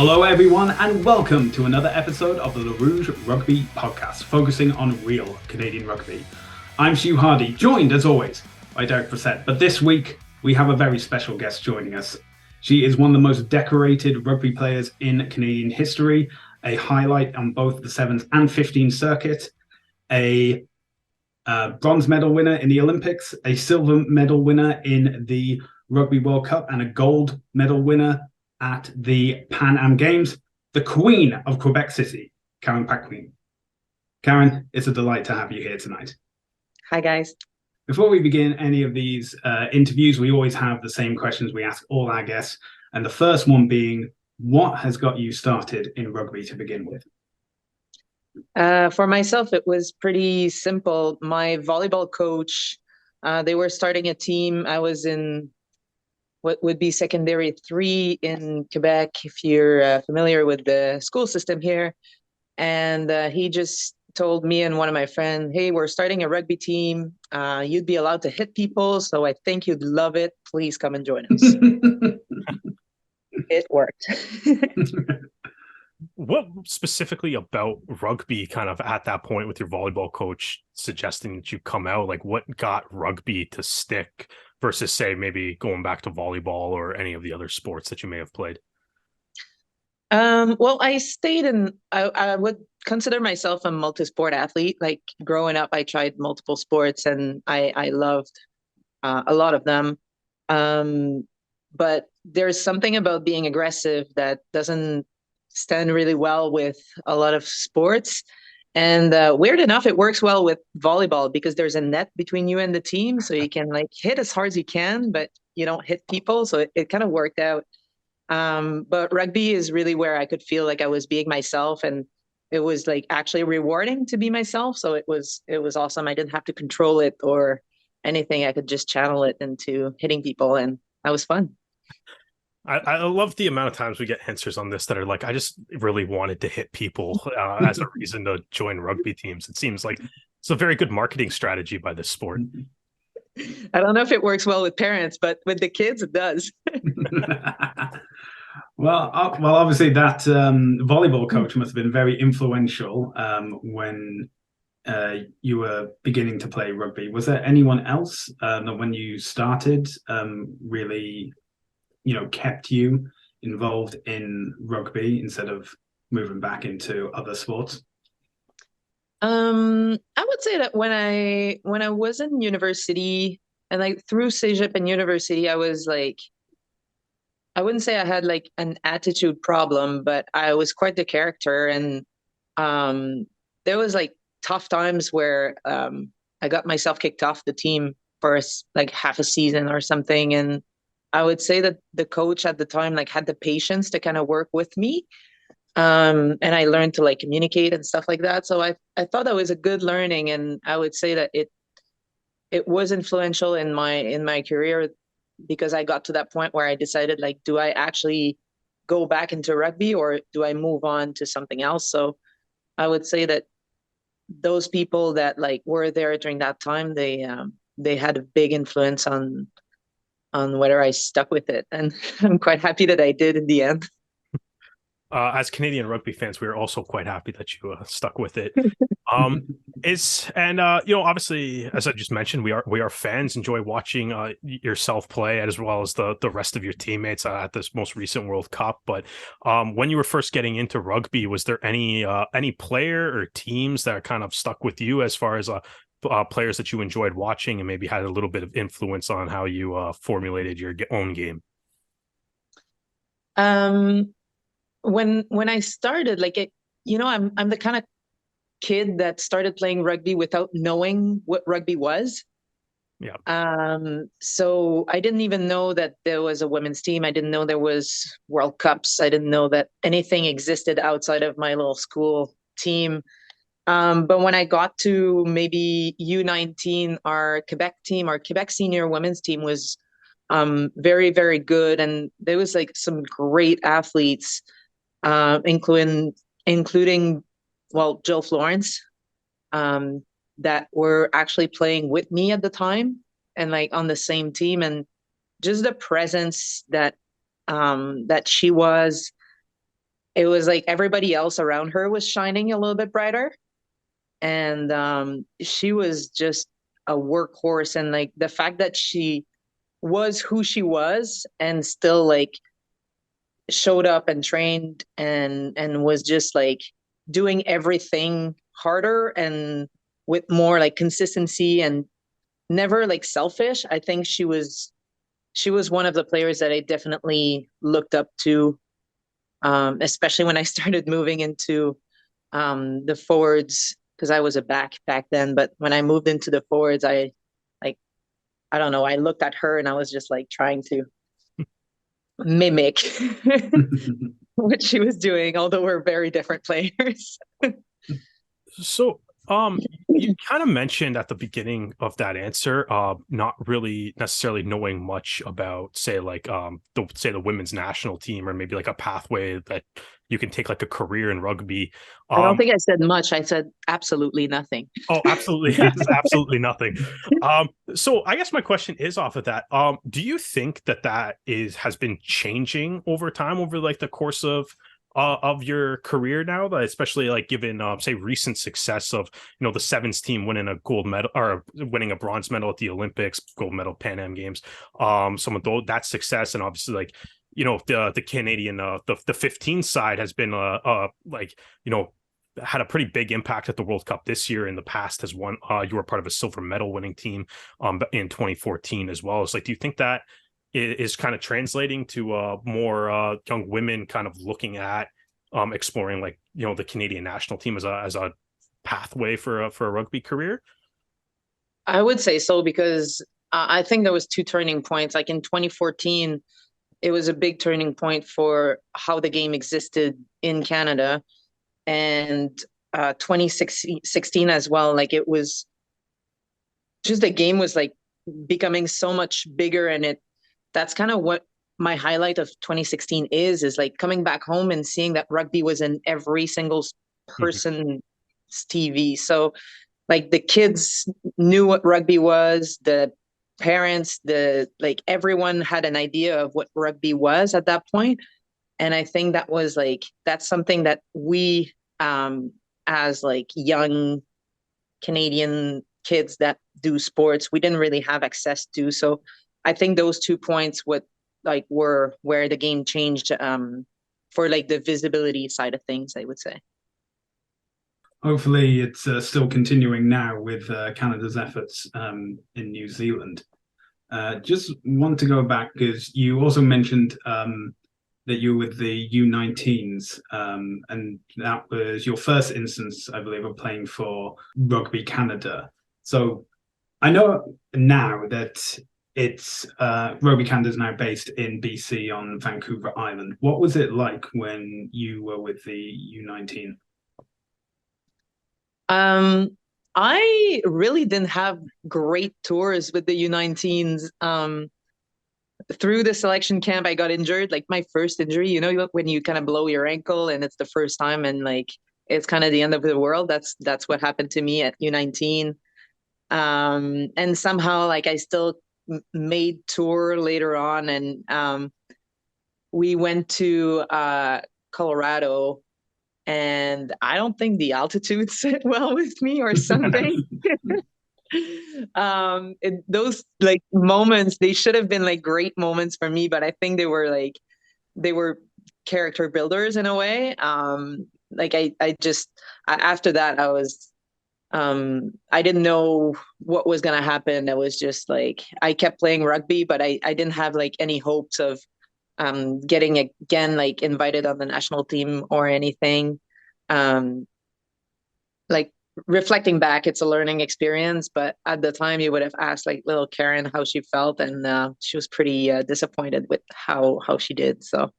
Hello, everyone, and welcome to another episode of the Rouge Rugby podcast, focusing on real Canadian rugby. I'm Stu Hardy, joined as always by Derek Brissett, but this week we have a very special guest joining us. She is one of the most decorated rugby players in Canadian history, a highlight on both the 7s and 15 circuit, a bronze medal winner in the Olympics, a silver medal winner in the Rugby World Cup, and a gold medal winner at the Pan Am Games, the Queen of Quebec City, Karen Paquin. Karen, it's a delight to have you here tonight. Hi, guys. Before we begin any of these interviews, we always have the same questions we ask all our guests. And the first one being, what has got you started in rugby to begin with? For myself, it was pretty simple. My volleyball coach, they were starting a team. I was in what would be secondary 3 in Quebec, if you're familiar with the school system here. And he just told me and one of my friends, hey, we're starting a rugby team. You'd be allowed to hit people, so I think you'd love it. Please come and join us. It worked. What specifically about rugby kind of at that point with your volleyball coach suggesting that you come out? Like, what got rugby to stick versus, say, maybe going back to volleyball or any of the other sports that you may have played? Well, I would consider myself a multi-sport athlete. Like growing up, I tried multiple sports and I loved a lot of them. But there's something about being aggressive that doesn't stand really well with a lot of sports. And weird enough, it works well with volleyball because there's a net between you and the team. So you can like hit as hard as you can, but you don't hit people. So it kind of worked out. But rugby is really where I could feel like I was being myself, and it was like actually rewarding to be myself. So it was awesome. I didn't have to control it or anything. I could just channel it into hitting people, and that was fun. I love the amount of times we get answers on this that are like, I just really wanted to hit people as a reason to join rugby teams. It seems like it's a very good marketing strategy by this sport. I don't know if it works well with parents, but with the kids, it does. Well, obviously that volleyball coach must have been very influential when you were beginning to play rugby. Was there anyone else that when you started really, kept you involved in rugby instead of moving back into other sports? I would say that when I was in university and like through CEGEP and university, I was like, I wouldn't say I had like an attitude problem, but I was quite the character. And there was like tough times where I got myself kicked off the team for like half a season or something. And I would say that the coach at the time like had the patience to kind of work with me. And I learned to like communicate and stuff like that. So I thought that was a good learning, and I would say that it was influential in my career because I got to that point where I decided like, do I actually go back into rugby or do I move on to something else? So I would say that those people that like were there during that time, they had a big influence on whether I stuck with it, and I'm quite happy that I did in the end. As Canadian rugby fans, we are also quite happy that you stuck with it. Obviously, as I just mentioned, we are fans, enjoy watching yourself play as well as the rest of your teammates at this most recent World Cup. But when you were first getting into rugby, was there any player or teams that kind of stuck with you as far as players that you enjoyed watching and maybe had a little bit of influence on how you formulated your own game? When I started, like I'm the kind of kid that started playing rugby without knowing what rugby was. Yeah. So I didn't even know that there was a women's team. I didn't know there was World Cups. I didn't know that anything existed outside of my little school team. But when I got to maybe U19, our Quebec team, our Quebec senior women's team was very, very good. And there was like some great athletes, including Jill Florence, that were actually playing with me at the time and like on the same team. And just the presence that she was, it was like everybody else around her was shining a little bit brighter. And she was just a workhorse. And like the fact that she was who she was and still like showed up and trained and was just like doing everything harder and with more like consistency and never like selfish. I think she was one of the players that I definitely looked up to, especially when I started moving into the forwards, because I was a back then. But when I moved into the forwards, like I don't know, I looked at her and I was just like trying to mimic what she was doing, although we're very different players. So, you kind of mentioned at the beginning of that answer, not really necessarily knowing much about, say, like, the women's national team, or maybe like a pathway that you can take like a career in rugby. I don't think I said much. I said absolutely nothing. Oh, absolutely, absolutely nothing. So I guess my question is off of that. Do you think that has been changing over time, over like the course of your career now, but especially like given say recent success of, you know, the sevens team winning a gold medal or winning a bronze medal at the Olympics, gold medal Pan Am Games, some of that success, and obviously like, you know, the Canadian the 15 side has been like, you know, had a pretty big impact at the World Cup this year. In the past has won, you were part of a silver medal winning team in 2014 as well. So like, do you think that is kind of translating to more young women kind of looking at exploring, like, you know, the Canadian national team as a pathway for a rugby career? I would say so, because I think there was two turning points. Like in 2014, it was a big turning point for how the game existed in Canada, and 2016 as well. Like it was just, the game was like becoming so much bigger, and that's kind of what my highlight of 2016 is like coming back home and seeing that rugby was in every single person's TV. So like the kids knew what rugby was, the parents, like everyone had an idea of what rugby was at that point. And I think that's something that we, as like young Canadian kids that do sports, we didn't really have access to. So I think those 2 points were where the game changed, for like the visibility side of things, I would say. Hopefully, it's still continuing now with Canada's efforts in New Zealand. Just want to go back because you also mentioned that you were with the U19s, and that was your first instance, I believe, of playing for Rugby Canada. So I know now that it's Rugby Canada is now based in BC on Vancouver Island. What was it like when you were with the U19? I really didn't have great tours with the U19s. Through the selection camp, I got injured. Like my first injury, you know, when you kind of blow your ankle and it's the first time, and like it's kind of the end of the world. That's what happened to me at U19. And somehow, like I still made tour later on, and we went to Colorado. And I don't think the altitude sit well with me or something. Those like moments, they should have been like great moments for me, but I think they were character builders in a way. Like after that, I didn't know what was gonna happen. It was just like I kept playing rugby, but I didn't have like any hopes of getting again like invited on the national team or anything. Like reflecting back, it's a learning experience, but at the time you would have asked like little Karen how she felt, and she was pretty disappointed with how she did. So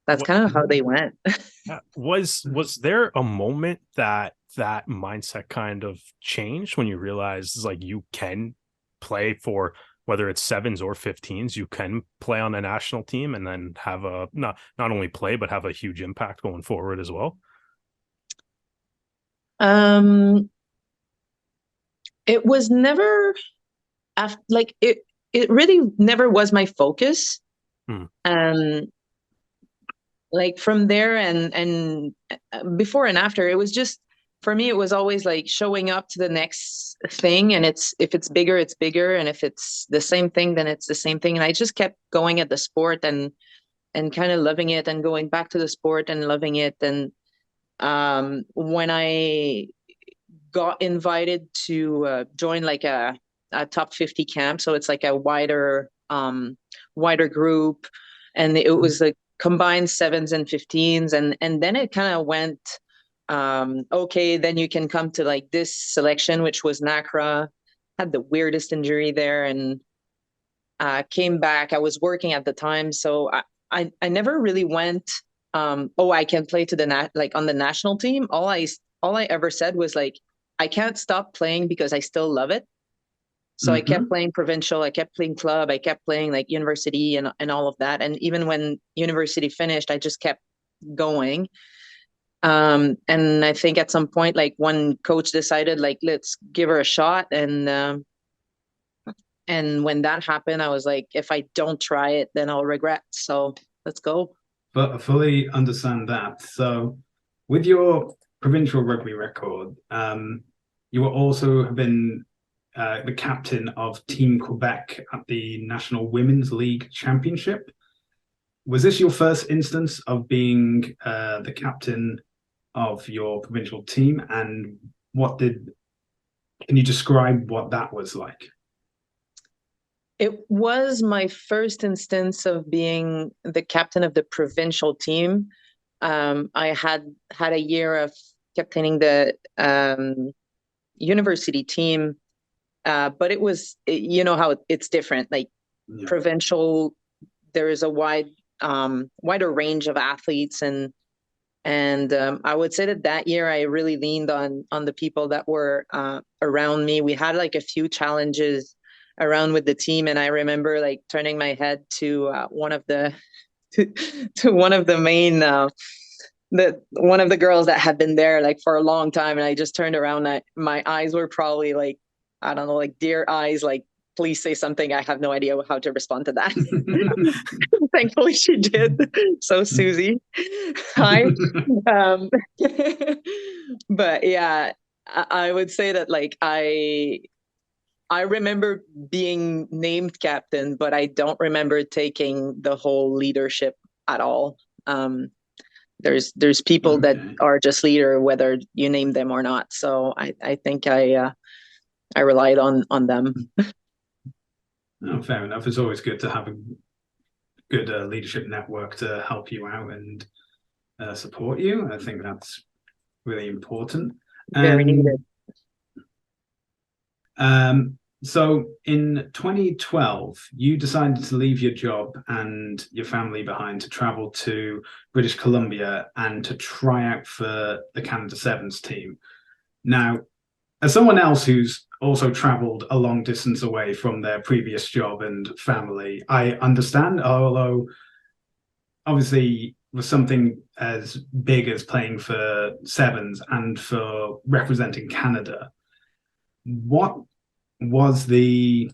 that's kind of how they went. Was there a moment that mindset kind of changed when you realized like you can play for, whether it's sevens or 15s, you can play on a national team and then have not only play, but have a huge impact going forward as well? It was never like it really never was my focus. Hmm. like from there and before and after, it was just, for me, it was always like showing up to the next thing, and if it's bigger, it's bigger, and if it's the same thing, then it's the same thing. And I just kept going at the sport and kind of loving it, and going back to the sport and loving it. And when I got invited to join like a top 50 camp, so it's like a wider group, and it was like combined sevens and 15s, and then it kind of went okay, then you can come to like this selection, which was NACRA. Had the weirdest injury there, and came back. I was working at the time, so I never really went. I can play to the like on the national team. All I ever said was like, I can't stop playing because I still love it. So I kept playing provincial, I kept playing club, I kept playing like university and all of that. And even when university finished, I just kept going. And I think at some point, like one coach decided like, let's give her a shot. And when that happened, I was like, if I don't try it, then I'll regret. So let's go. But I fully understand that. So with your provincial rugby record, you were also have been the captain of Team Quebec at the National Women's League Championship. Was this your first instance of being the captain of your provincial team? And can you describe what that was like? It was my first instance of being the captain of the provincial team. I had a year of captaining the university team, but it was, you know how it's different. Like provincial, there is a wider range of athletes, and I would say that year I really leaned on the people that were around me. We had like a few challenges around with the team, and I remember like turning my head to one of the to one of the main one of the girls that had been there like for a long time, and I just turned around. My eyes were probably like, I don't know, like deer eyes, like, please say something. I have no idea how to respond to that. Thankfully she did. So Susie, hi. But yeah, I would say that like I remember being named captain, but I don't remember taking the whole leadership at all. There's people that are just leader, whether you name them or not. So I think I relied on them. Oh, fair enough. It's always good to have a good leadership network to help you out and support you. I think that's really important. Very needed. So in 2012, you decided to leave your job and your family behind to travel to British Columbia and to try out for the Canada Sevens team. Now, as someone else who's also traveled a long distance away from their previous job and family, I understand, although obviously with something as big as playing for Sevens and for representing Canada, what was the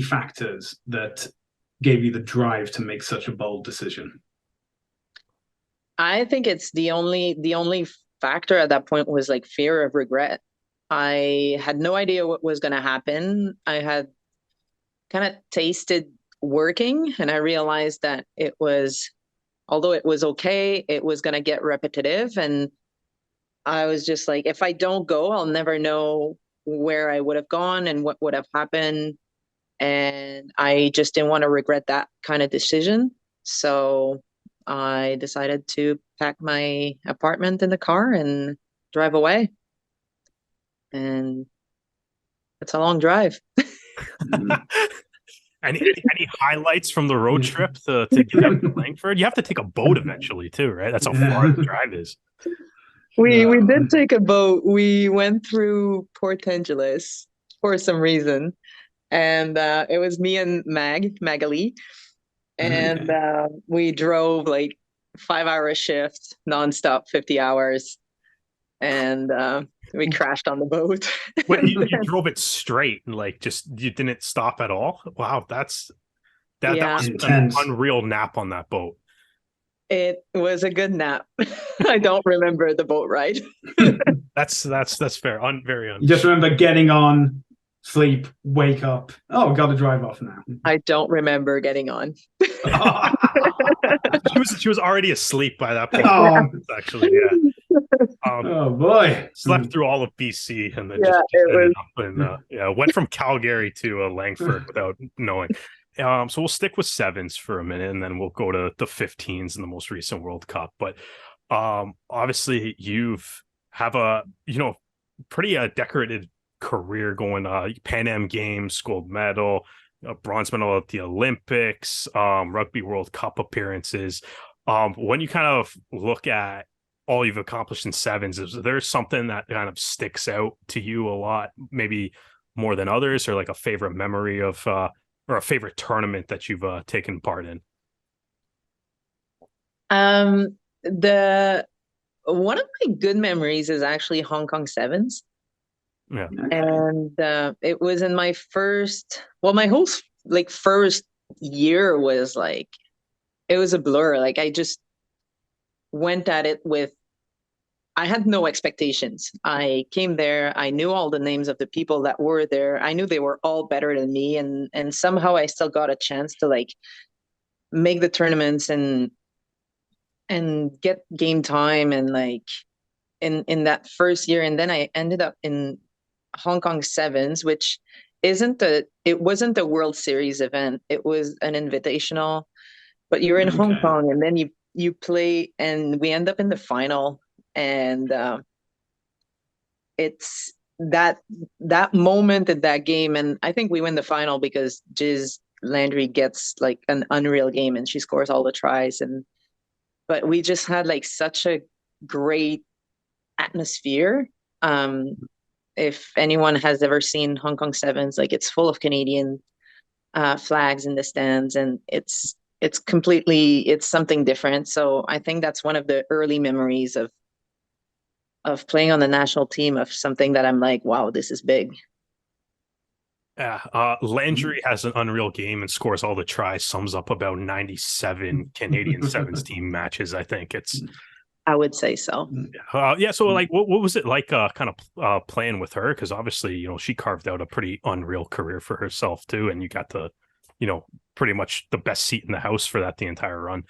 factors that gave you the drive to make such a bold decision? I think it's the only factor at that point was like fear of regret. I had no idea what was going to happen. I had kind of tasted working, and I realized that although it was okay, it was going to get repetitive. And I was just like, if I don't go, I'll never know where I would have gone and what would have happened. And I just didn't want to regret that kind of decision. So I decided to pack my apartment in the car and drive away. And it's a long drive. Any highlights from the road trip to get out to Langford? You have to take a boat eventually too, right? That's how far the drive is. We did take a boat. We went through Port Angeles for some reason, and it was me and Magali, and we drove like 5-hour shift nonstop, 50 hours, and we crashed on the boat. Wait, you drove it straight and like just you didn't stop at all? Wow, that was an unreal nap on that boat. It was a good nap. I don't remember the boat ride. That's fair. Very You just un. remember getting on, sleep, wake up. Oh, got to drive off now. I don't remember getting on. She was already asleep by that point. Oh, Actually, yeah. oh boy. Slept through all of BC and then Yeah, just it ended was. up in went from Calgary to Langford without knowing. So we'll stick with sevens for a minute, and then we'll go to the 15s in the most recent World Cup. But obviously, you've have a pretty decorated career going. Pan Am Games, gold medal, bronze medal at the Olympics, Rugby World Cup appearances. When you kind of look at all you've accomplished in sevens, is there something that kind of sticks out to you a lot, maybe more than others, or like a favorite memory of or a favorite tournament that you've taken part in? The one of my good memories is actually Hong Kong sevens. Yeah. Okay. And it was in my my whole first year was like, it was a blur. Like I just went at it with, I had no expectations. I came there, I knew all the names of the people that were there. I knew they were all better than me, and somehow I still got a chance to like make the tournaments and get game time and like in that first year. And then I ended up in Hong Kong sevens, which it wasn't a World Series event. It was an invitational, but you're in Hong Okay. Kong and then you play and we end up in the final. And it's that moment at that game. And I think we win the final because Jiz Landry gets like an unreal game and she scores all the tries. But we just had like such a great atmosphere. If anyone has ever seen Hong Kong sevens, like it's full of Canadian flags in the stands, and it's something different. So I think that's one of the early memories of playing on the national team, of something that I'm like, wow, this is big. Yeah, Landry has an unreal game and scores all the tries. Sums up about 97 Canadian sevens team matches. I think it's. I would say so. Yeah. So, like, what was it like, kind of playing with her? Because obviously, she carved out a pretty unreal career for herself too, and you got the, pretty much the best seat in the house for that the entire run.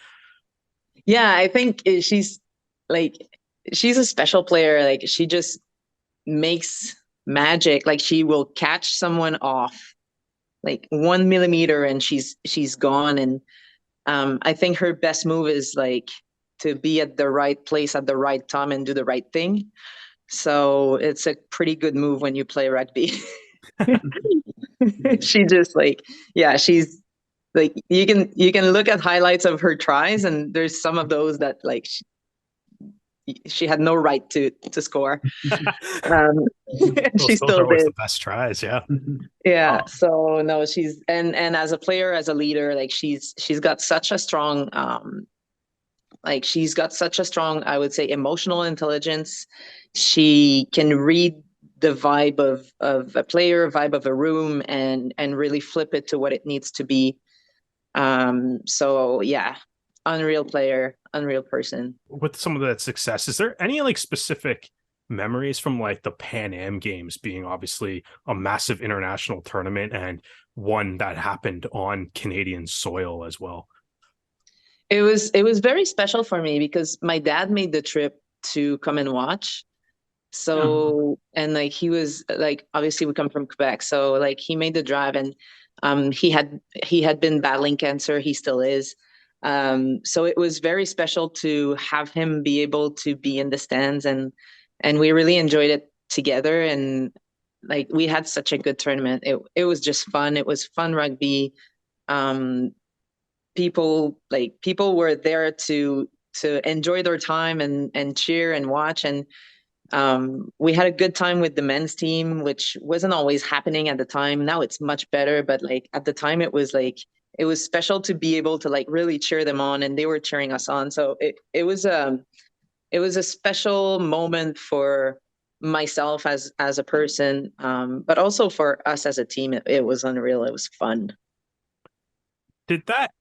Yeah, I think she's a special player. Like she just makes magic. Like she will catch someone off like 1 millimeter and she's gone. And I think her best move is like to be at the right place at the right time and do the right thing. So it's a pretty good move when you play rugby. She just like, yeah, she's like, you can look at highlights of her tries and there's some of those that like she had no right to score. She still are always did. the best tries. Yeah. Yeah. Oh. So no, she's and as a player, as a leader, like she's got such a strong I would say, emotional intelligence. She can read the vibe of a player, vibe of a room, and really flip it to what it needs to be. So yeah, unreal player, unreal person. With some of that success, is there any like specific memories from like the Pan Am Games being obviously a massive international tournament and one that happened on Canadian soil as well? It was very special for me because my dad made the trip to come and watch. So, and like he was like, obviously we come from Quebec, so like he made the drive, and he had been battling cancer, he still is. So it was very special to have him be able to be in the stands, and we really enjoyed it together, and like we had such a good tournament. It was just fun. It was fun rugby. Um, people were there to enjoy their time and cheer and watch, and we had a good time with the men's team, which wasn't always happening at the time. Now it's much better, but like at the time it was special to be able to like really cheer them on, and they were cheering us on. So it was a special moment for myself as a person, but also for us as a team. It was unreal. It was fun. Did that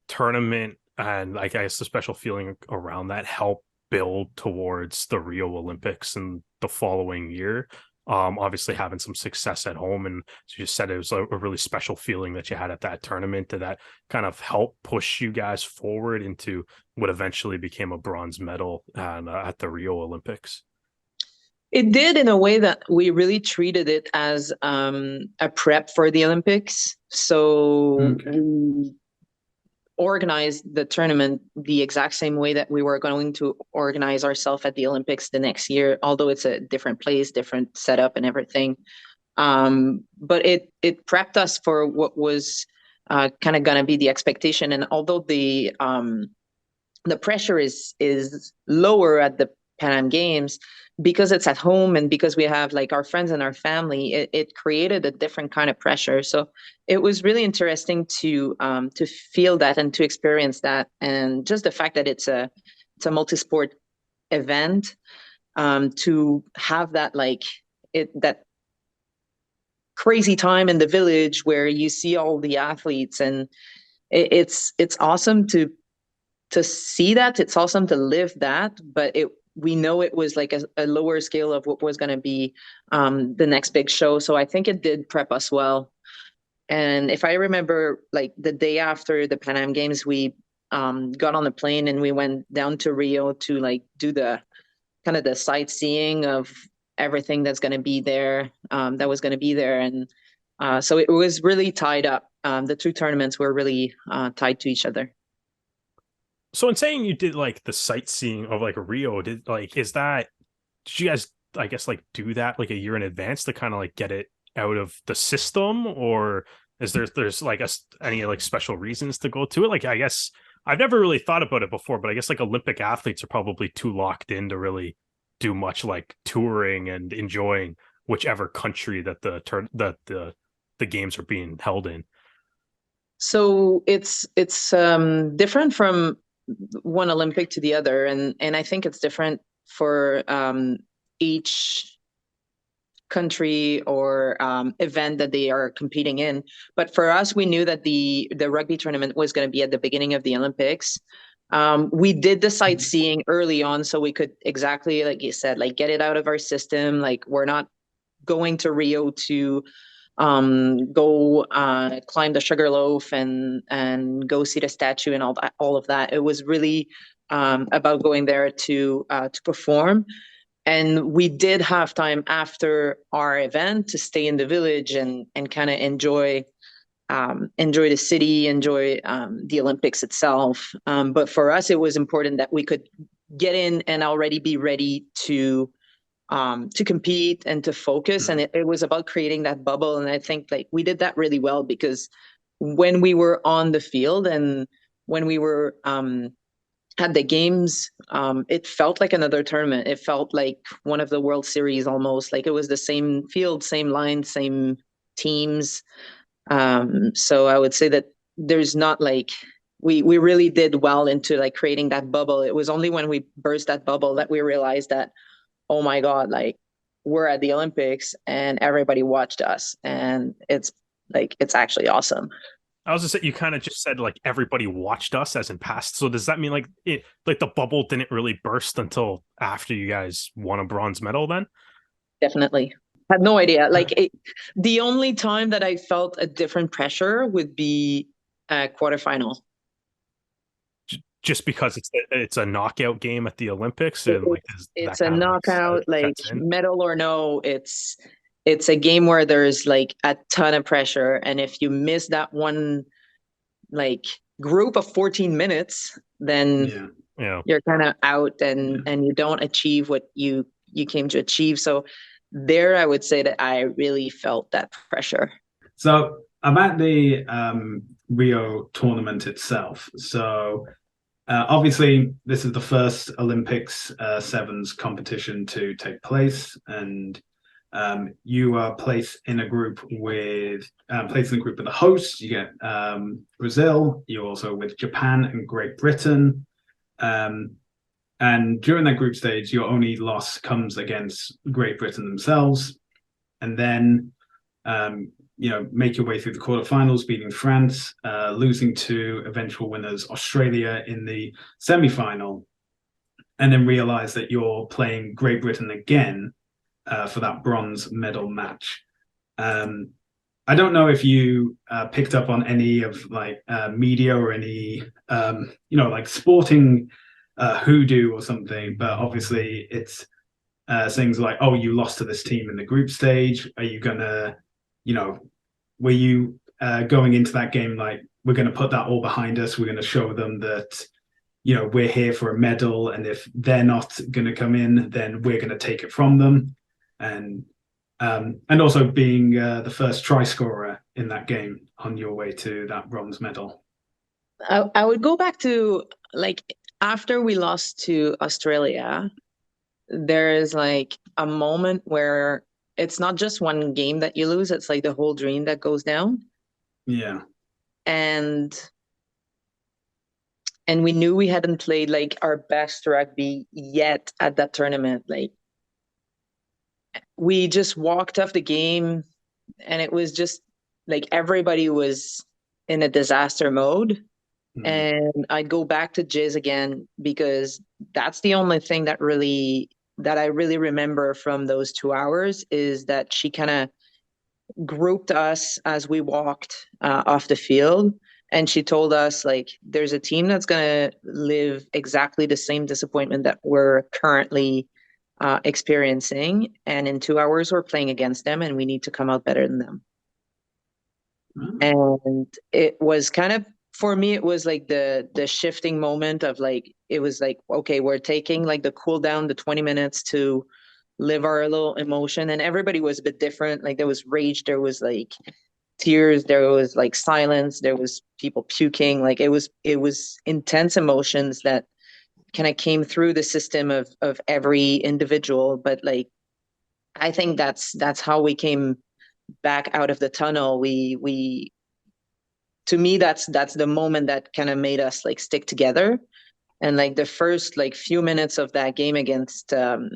tournament and I guess the special feeling around that helped build towards the Rio Olympics in the following year. Obviously having some success at home, and as you said, it was a really special feeling that you had at that tournament. Did that kind of help push you guys forward into what eventually became a bronze medal at the Rio Olympics? It did, in a way that we really treated it as a prep for the Olympics. So we organized the tournament the exact same way that we were going to organize ourselves at the Olympics the next year, although it's a different place, different setup and everything. But it prepped us for what was kind of going to be the expectation. And although the pressure is lower at the Pan Am Games, because it's at home and because we have like our friends and our family, it created a different kind of pressure. So it was really interesting to feel that and to experience that, and just the fact that it's a multi-sport event, to have that that crazy time in the village where you see all the athletes, and it's awesome to see that. It's awesome to live that, but we know it was like a lower scale of what was going to be the next big show. So I think it did prep us well. And if I remember, like the day after the Pan Am Games, we got on a plane and we went down to Rio to like do the kind of the sightseeing of everything that's going to be there, that was going to be there. And so it was really tied up. The two tournaments were really tied to each other. So in saying you did like the sightseeing of like Rio, did you guys, I guess, like do that like a year in advance to kind of like get it out of the system, or is there's like any like special reasons to go to it? Like, I guess I've never really thought about it before, but I guess like Olympic athletes are probably too locked in to really do much like touring and enjoying whichever country that the games are being held in. So it's different from one Olympic to the other, and I think it's different for each country or event that they are competing in. But for us, we knew that the rugby tournament was going to be at the beginning of the Olympics. We did the sightseeing early on, so we could, exactly like you said, like get it out of our system. Like, we're not going to Rio to go climb the Sugarloaf and go see the statue and all of that. It was really about going there to perform. And we did have time after our event to stay in the village and kind of enjoy the city, enjoy the Olympics itself. But for us, it was important that we could get in and already be ready to compete and to focus. And it was about creating that bubble. And I think like we did that really well, because when we were on the field and when we were at the games, it felt like another tournament. It felt like one of the World Series almost. Like it was the same field, same line, same teams. So I would say that there's not like we really did well into like creating that bubble. It was only when we burst that bubble that we realized that, oh my God, like we're at the Olympics and everybody watched us, and it's actually awesome. I was just saying, you kind of just said like everybody watched us as in past. So does that mean like the bubble didn't really burst until after you guys won a bronze medal then? Definitely. Had no idea. Like the only time that I felt a different pressure would be a quarterfinal. Just because it's a knockout game at the Olympics, and like it's a knockout, like medal or no, it's a game where there's like a ton of pressure, and if you miss that one like group of 14 minutes, then you're kind of out, and you don't achieve what you came to achieve. So there, I would say that I really felt that pressure. So about the Rio tournament itself, so obviously, this is the first Olympics sevens competition to take place, and you are placed in a group with the hosts. You get Brazil. You're also with Japan and Great Britain, and during that group stage, your only loss comes against Great Britain themselves, and then make your way through the quarterfinals, beating France, losing to eventual winners Australia in the semi-final, and then realize that you're playing Great Britain again for that bronze medal match. I don't know if you picked up on any of media or any like sporting hoodoo or something, but obviously it's things like, oh, you lost to this team in the group stage. Are you gonna, were you going into that game like, we're going to put that all behind us, we're going to show them that we're here for a medal, and if they're not going to come in, then we're going to take it from them. And also being the first try scorer in that game on your way to that bronze medal. I would go back to after we lost to Australia, there is like a moment where it's not just one game that you lose, it's like the whole dream that goes down. Yeah. And we knew we hadn't played like our best rugby yet at that tournament. Like, we just walked off the game and it was just like everybody was in a disaster mode. And I'd go back to Jizz again because that's the only thing that I really remember from those 2 hours, is that she kind of grouped us as we walked off the field. And she told us, like, there's a team that's going to live exactly the same disappointment that we're currently experiencing. And in 2 hours, we're playing against them and we need to come out better than them. And it was kind of, for me, it was like the shifting moment of like, it was like, okay, we're taking like the cool down, the 20 minutes to live our little emotion. And everybody was a bit different. Like, there was rage, there was like tears, there was like silence, there was people puking. Like, it was intense emotions that kind of came through the system of every individual. But like, I think that's how we came back out of the tunnel. We to me, that's the moment that kind of made us like stick together. And like the first like few minutes of that game against the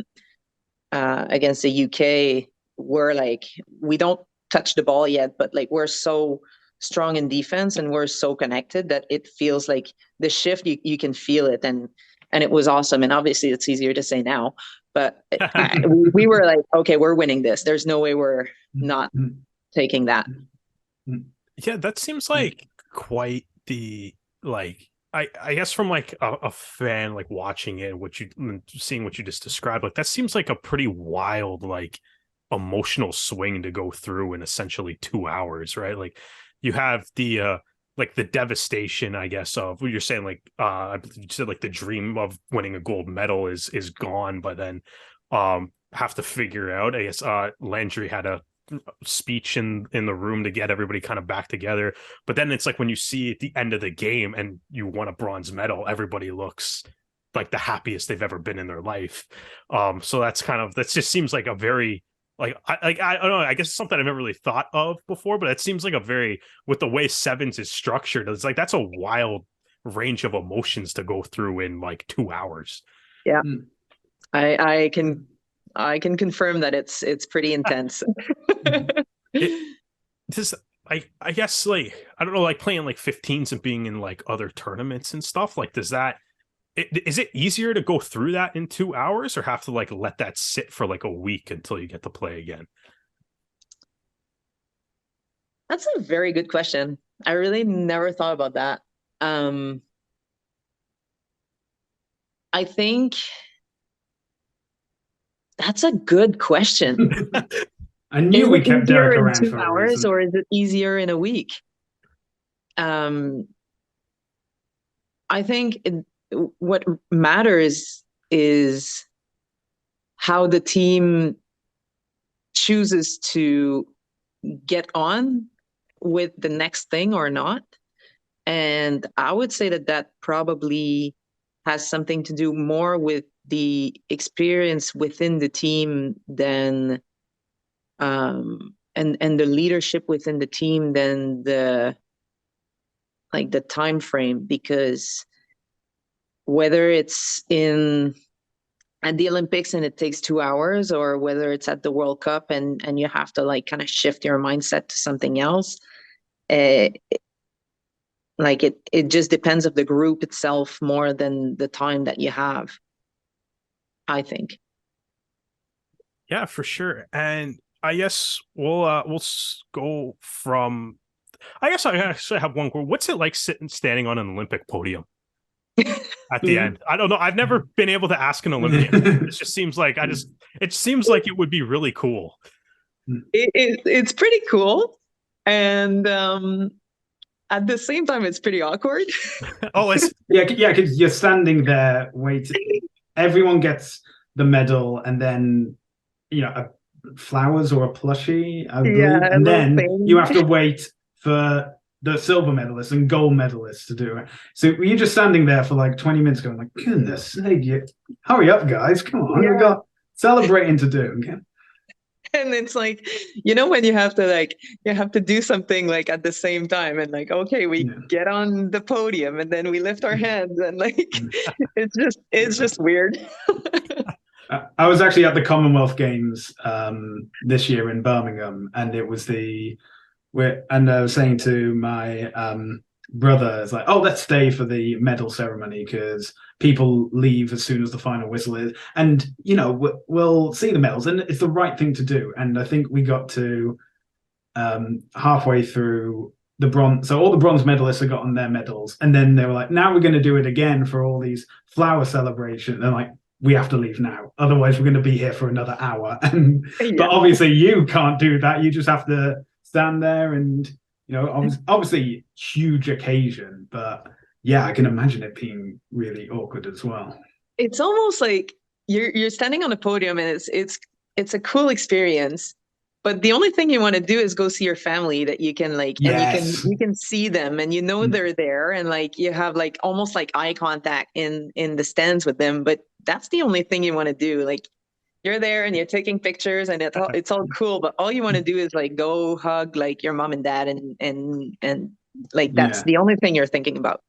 UK, we're like, we don't touch the ball yet, but like we're so strong in defense and we're so connected that it feels like the shift, you can feel it. And it was awesome. And obviously it's easier to say now, but we were like, okay, we're winning this. There's no way we're not taking that. Yeah, that seems like quite the, like, I guess from like a fan, like watching it, seeing what you just described, like that seems like a pretty wild, like emotional swing to go through in essentially 2 hours, right? Like, you have the like the devastation, I guess, of what you're saying, like I believe you said like the dream of winning a gold medal is gone, but then have to figure out, I guess Landry had a speech in the room to get everybody kind of back together. But then it's like when you see at the end of the game and you won a bronze medal, everybody looks like the happiest they've ever been in their life. So that just seems like a very, like, I don't know, I guess it's something I've never really thought of before, but it seems like a very, with the way Sevens is structured, it's like that's a wild range of emotions to go through in like 2 hours. Yeah. I can confirm that it's pretty intense. I guess, like, I don't know, like playing like 15s and being in like other tournaments and stuff, like, is it easier to go through that in 2 hours, or have to like let that sit for like a week until you get to play again? That's a very good question. I really never thought about that. I think that's a good question. I knew we kept Derek around in 2 for hours, a reason. or is it easier in a week? I think what matters is how the team chooses to get on with the next thing or not. And I would say that probably has something to do more with the experience within the team than and the leadership within the team than the time frame. Because whether it's in at the Olympics and it takes 2 hours, or whether it's at the World Cup and you have to like kind of shift your mindset to something else. Uh, like it just depends of the group itself more than the time that you have, I think. Yeah, for sure. And I guess we'll go from. I guess I actually have one. What's it like standing on an Olympic podium at the end? I don't know. I've never been able to ask an Olympian. It just seems like it seems like it would be really cool. It's pretty cool, and at the same time, it's pretty awkward. Oh, it's yeah, because you're standing there waiting. Everyone gets the medal, and then flowers or a plushie, I believe, Yeah, and then thing. you have to wait for the silver medalists and gold medalists to do it. So you're just standing there for like 20 minutes, going like, "Goodness sake, hurry up, guys! Come on, Yeah. we've got celebrating to do." Okay? And it's like, when you have to do something like at the same time, and like, okay, we get on the podium and then we lift our hands, and like it's just weird. I was actually at the Commonwealth Games this year in Birmingham, and it was and I was saying to my brother, it's like, "Oh, let's stay for the medal ceremony because people leave as soon as the final whistle is, and we'll see the medals, and it's the right thing to do." And I think we got to halfway through the bronze, so all the bronze medalists had gotten their medals, and then they were like, "Now we're going to do it again for all these flower celebrations." And like, we have to leave now, otherwise we're going to be here for another hour. But obviously you can't do that. You just have to stand there, and obviously huge occasion, but yeah, I can imagine it being really awkward as well. It's almost like you're standing on a podium, and it's a cool experience, but the only thing you want to do is go see your family that you can like, yes. and you can see them, and they're there, and like you have like almost like eye contact in the stands with them, but that's the only thing you want to do. Like, you're there and you're taking pictures, and it's all cool, but all you want to do is like go hug like your mom and dad, and like that's the only thing you're thinking about.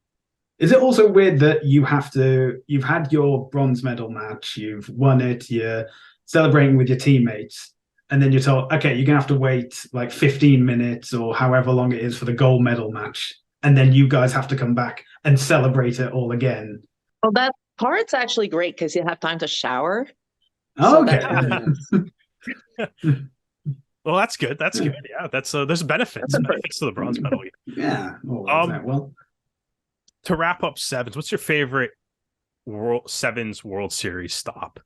Is it also weird that you've had your bronze medal match, you've won it, you're celebrating with your teammates, and then you're told, okay, you're gonna have to wait like 15 minutes or however long it is for the gold medal match, and then you guys have to come back and celebrate it all again? Well, that part's actually great because you have time to shower. Oh, so okay. Well, that's good. That's good. Yeah, there's benefits to the bronze medal. Yeah. Well, to wrap up sevens, what's your favorite sevens World Series stop?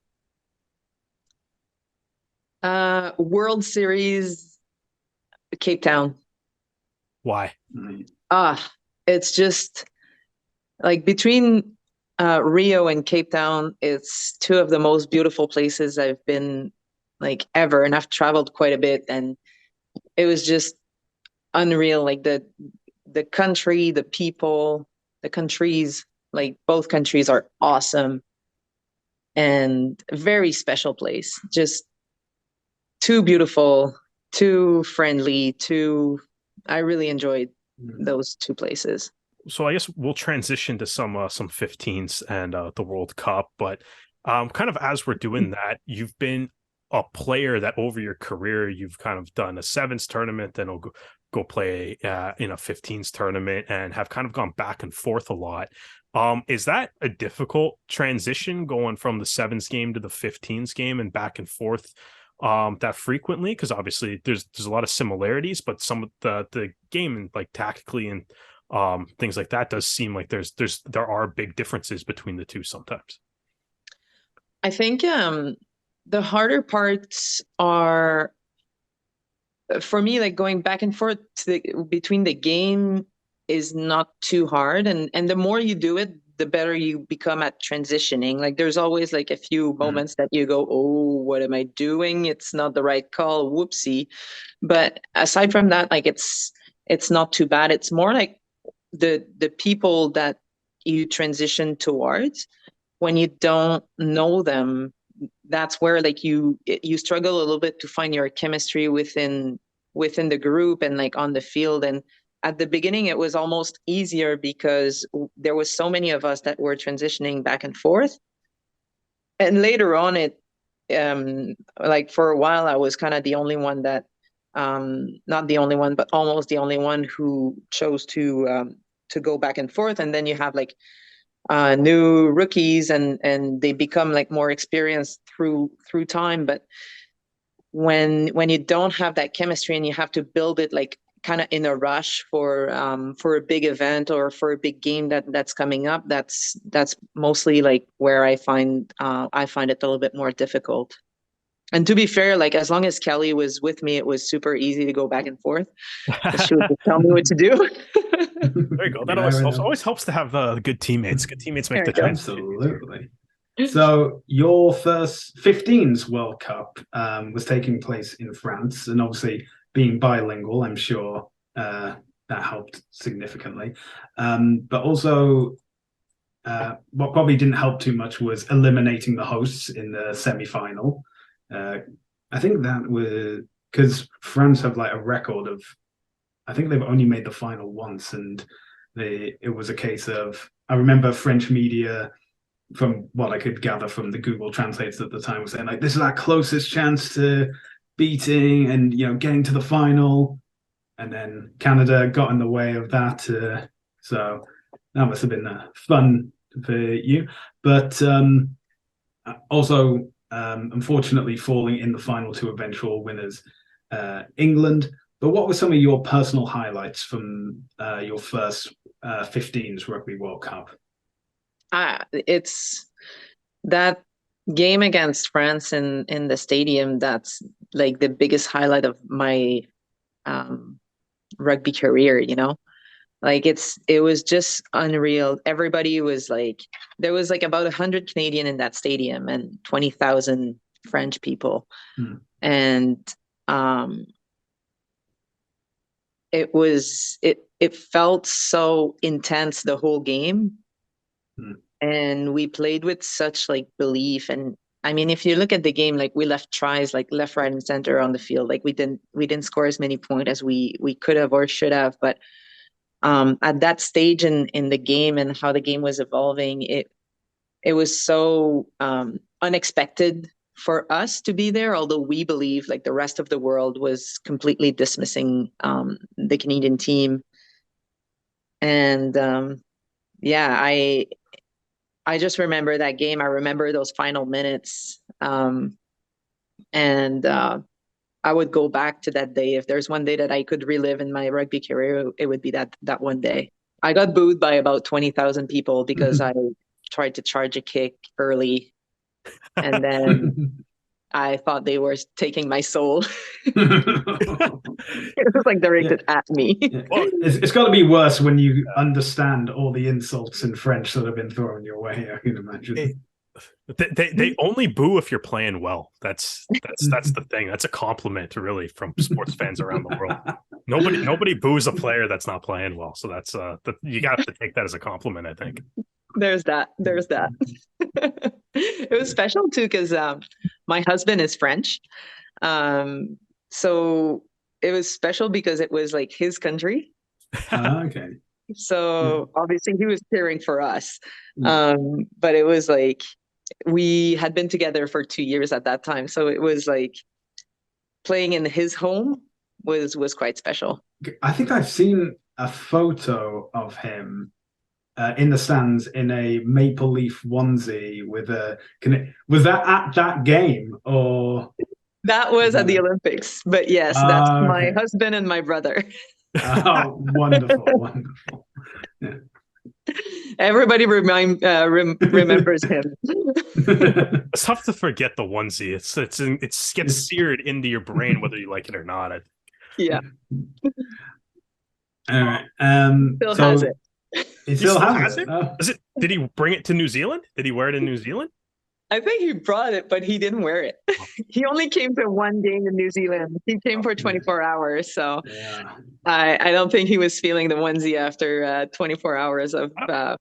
World Series, Cape Town. Why? It's just like between Rio and Cape Town, it's two of the most beautiful places I've been like ever, and I've traveled quite a bit, and it was just unreal. Like the country, the people, the countries, like both countries are awesome and very special place. Just too beautiful, too friendly, I really enjoyed those two places. So I guess we'll transition to some 15s and the World Cup, but kind of as we're doing that, you've been a player that over your career you've kind of done a sevens tournament, then go play in a 15s tournament, and have kind of gone back and forth a lot. Is that a difficult transition going from the sevens game to the 15s game and back and forth that frequently? Because obviously there's a lot of similarities, but some of the game, like tactically and things like that, does seem like there are big differences between the two sometimes. I think the harder parts are, for me, like going back and forth between the game is not too hard, and the more you do it, the better you become at transitioning. Like there's always like a few moments that you go, oh, what am I doing? It's not the right call, whoopsie. But aside from that, like it's not too bad. It's more like the people that you transition towards, when you don't know them, that's where like you struggle a little bit to find your chemistry within the group and like on the field. And at the beginning it was almost easier because there was so many of us that were transitioning back and forth, and later on, like for a while, I was kind of the only one that, not the only one, but almost the only one who chose to go back and forth. And then you have like new rookies, and they become like more experienced through time. But when you don't have that chemistry and you have to build it like kind of in a rush for a big event or for a big game that's coming up, that's mostly like where I find it a little bit more difficult. And to be fair, like as long as Kelly was with me, it was super easy to go back and forth. She would just tell me what to do. There you go. That always helps to have good teammates. Good teammates make the difference. Absolutely. So your first 15s World Cup was taking place in France, and obviously being bilingual, I'm sure that helped significantly. But also, what probably didn't help too much was eliminating the hosts in the semi-final. I think that was because France have like a record of, I think they've only made the final once, and it was a case of, I remember French media, from what I could gather from the Google translators at the time, was saying like, this is our closest chance to beating and, you know, getting to the final. And then Canada got in the way of that. So that must have been fun for you. But also, unfortunately, falling in the final to eventual winners, England. But what were some of your personal highlights from your first 15s Rugby World Cup? It's that game against France in the stadium. That's like the biggest highlight of my rugby career, you know? Like it was just unreal. Everybody was like, there was like about 100 Canadian in that stadium and 20,000 French people. And it felt so intense the whole game. And we played with such like belief. And I mean, if you look at the game, like we left tries like left, right, and center on the field. Like we didn't score as many points as we could have or should have. But at that stage in the game and how the game was evolving, it was so unexpected for us to be there. Although we believe like the rest of the world was completely dismissing the Canadian team. And yeah, I just remember that game. I remember those final minutes. And I would go back to that day. If there's one day that I could relive in my rugby career, it would be that one day. I got booed by about 20,000 people because I tried to charge a kick early. And then I thought they were taking my soul. It was like directed at me. Well, it's got to be worse when you understand all the insults in French that have been thrown your way, I can imagine. They only boo if you're playing well. That's the thing. That's a compliment, really, from sports fans around the world. Nobody boos a player that's not playing well. So that's you got to take that as a compliment, I think. There's that. It was special too because my husband is French, so it was special because it was like his country. Okay. So obviously he was cheering for us, but it was like we had been together for 2 years at that time, so it was like playing in his home was quite special. I think I've seen a photo of him in the stands in a maple leaf onesie with a. Was that at that game or? That was at the Olympics, but yes, that's my husband and my brother. Oh, wonderful! Yeah. Everybody remembers him. It's tough to forget the onesie. It gets seared into your brain whether you like it or not. Yeah. All right. Still has it. He still has it. Did he bring it to New Zealand? Did he wear it in New Zealand? I think he brought it, but he didn't wear it. He only came to one game in New Zealand. He came for 24 hours, so yeah. I don't think he was feeling the onesie after 24 hours of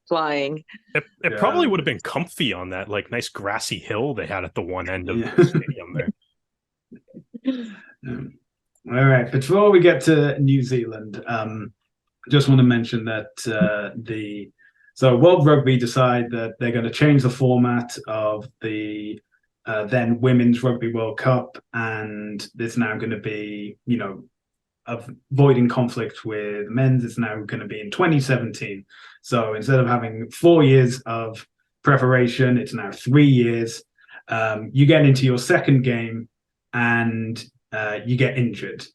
flying. It probably would have been comfy on that like nice grassy hill they had at the one end of the stadium there. All right, before we get to New Zealand, I just want to mention that the So World Rugby decide that they're going to change the format of the then Women's Rugby World Cup, and there's now going to be, avoiding conflict with men's, it's now going to be in 2017. So instead of having 4 years of preparation, it's now 3 years. You get into your second game and you get injured,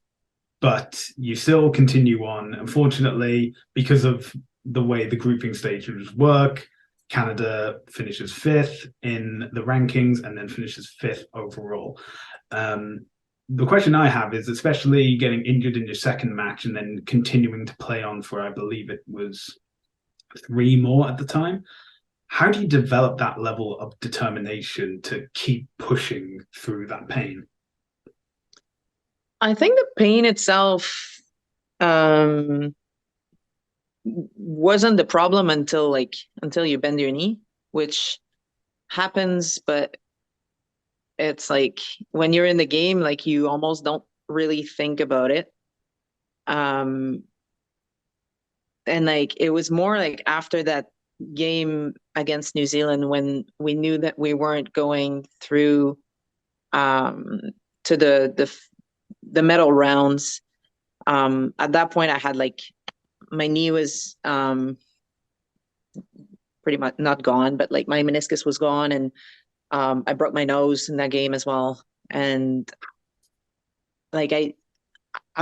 but you still continue on. Unfortunately, because of the way the grouping stages work, Canada finishes 5th in the rankings and then finishes 5th overall. The question I have is, especially getting injured in your second match and then continuing to play on for, I believe it was 3 more at the time, how do you develop that level of determination to keep pushing through that pain? I think the pain itself wasn't the problem until you bend your knee, which happens, but it's like when you're in the game, like you almost don't really think about it. And like it was more like after that game against New Zealand when we knew that we weren't going through to the medal rounds. At that point I had like my knee was pretty much not gone, but like my meniscus was gone, and I broke my nose in that game as well. And like I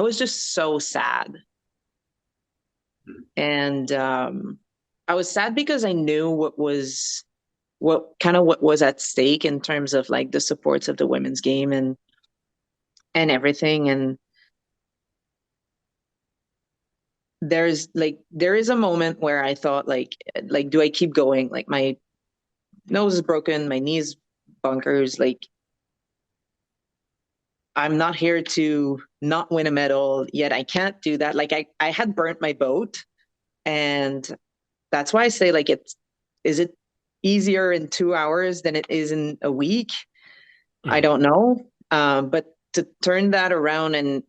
was just so sad. And I was sad because I knew what was at stake in terms of like the supports of the women's game and everything. And there is a moment where I thought like do I keep going? Like my nose is broken, my knee's bunkers, like I'm not here to not win a medal, yet I can't do that. Like I had burnt my boat, and that's why I say like is it easier in 2 hours than it is in a week? I don't know. But to turn that around and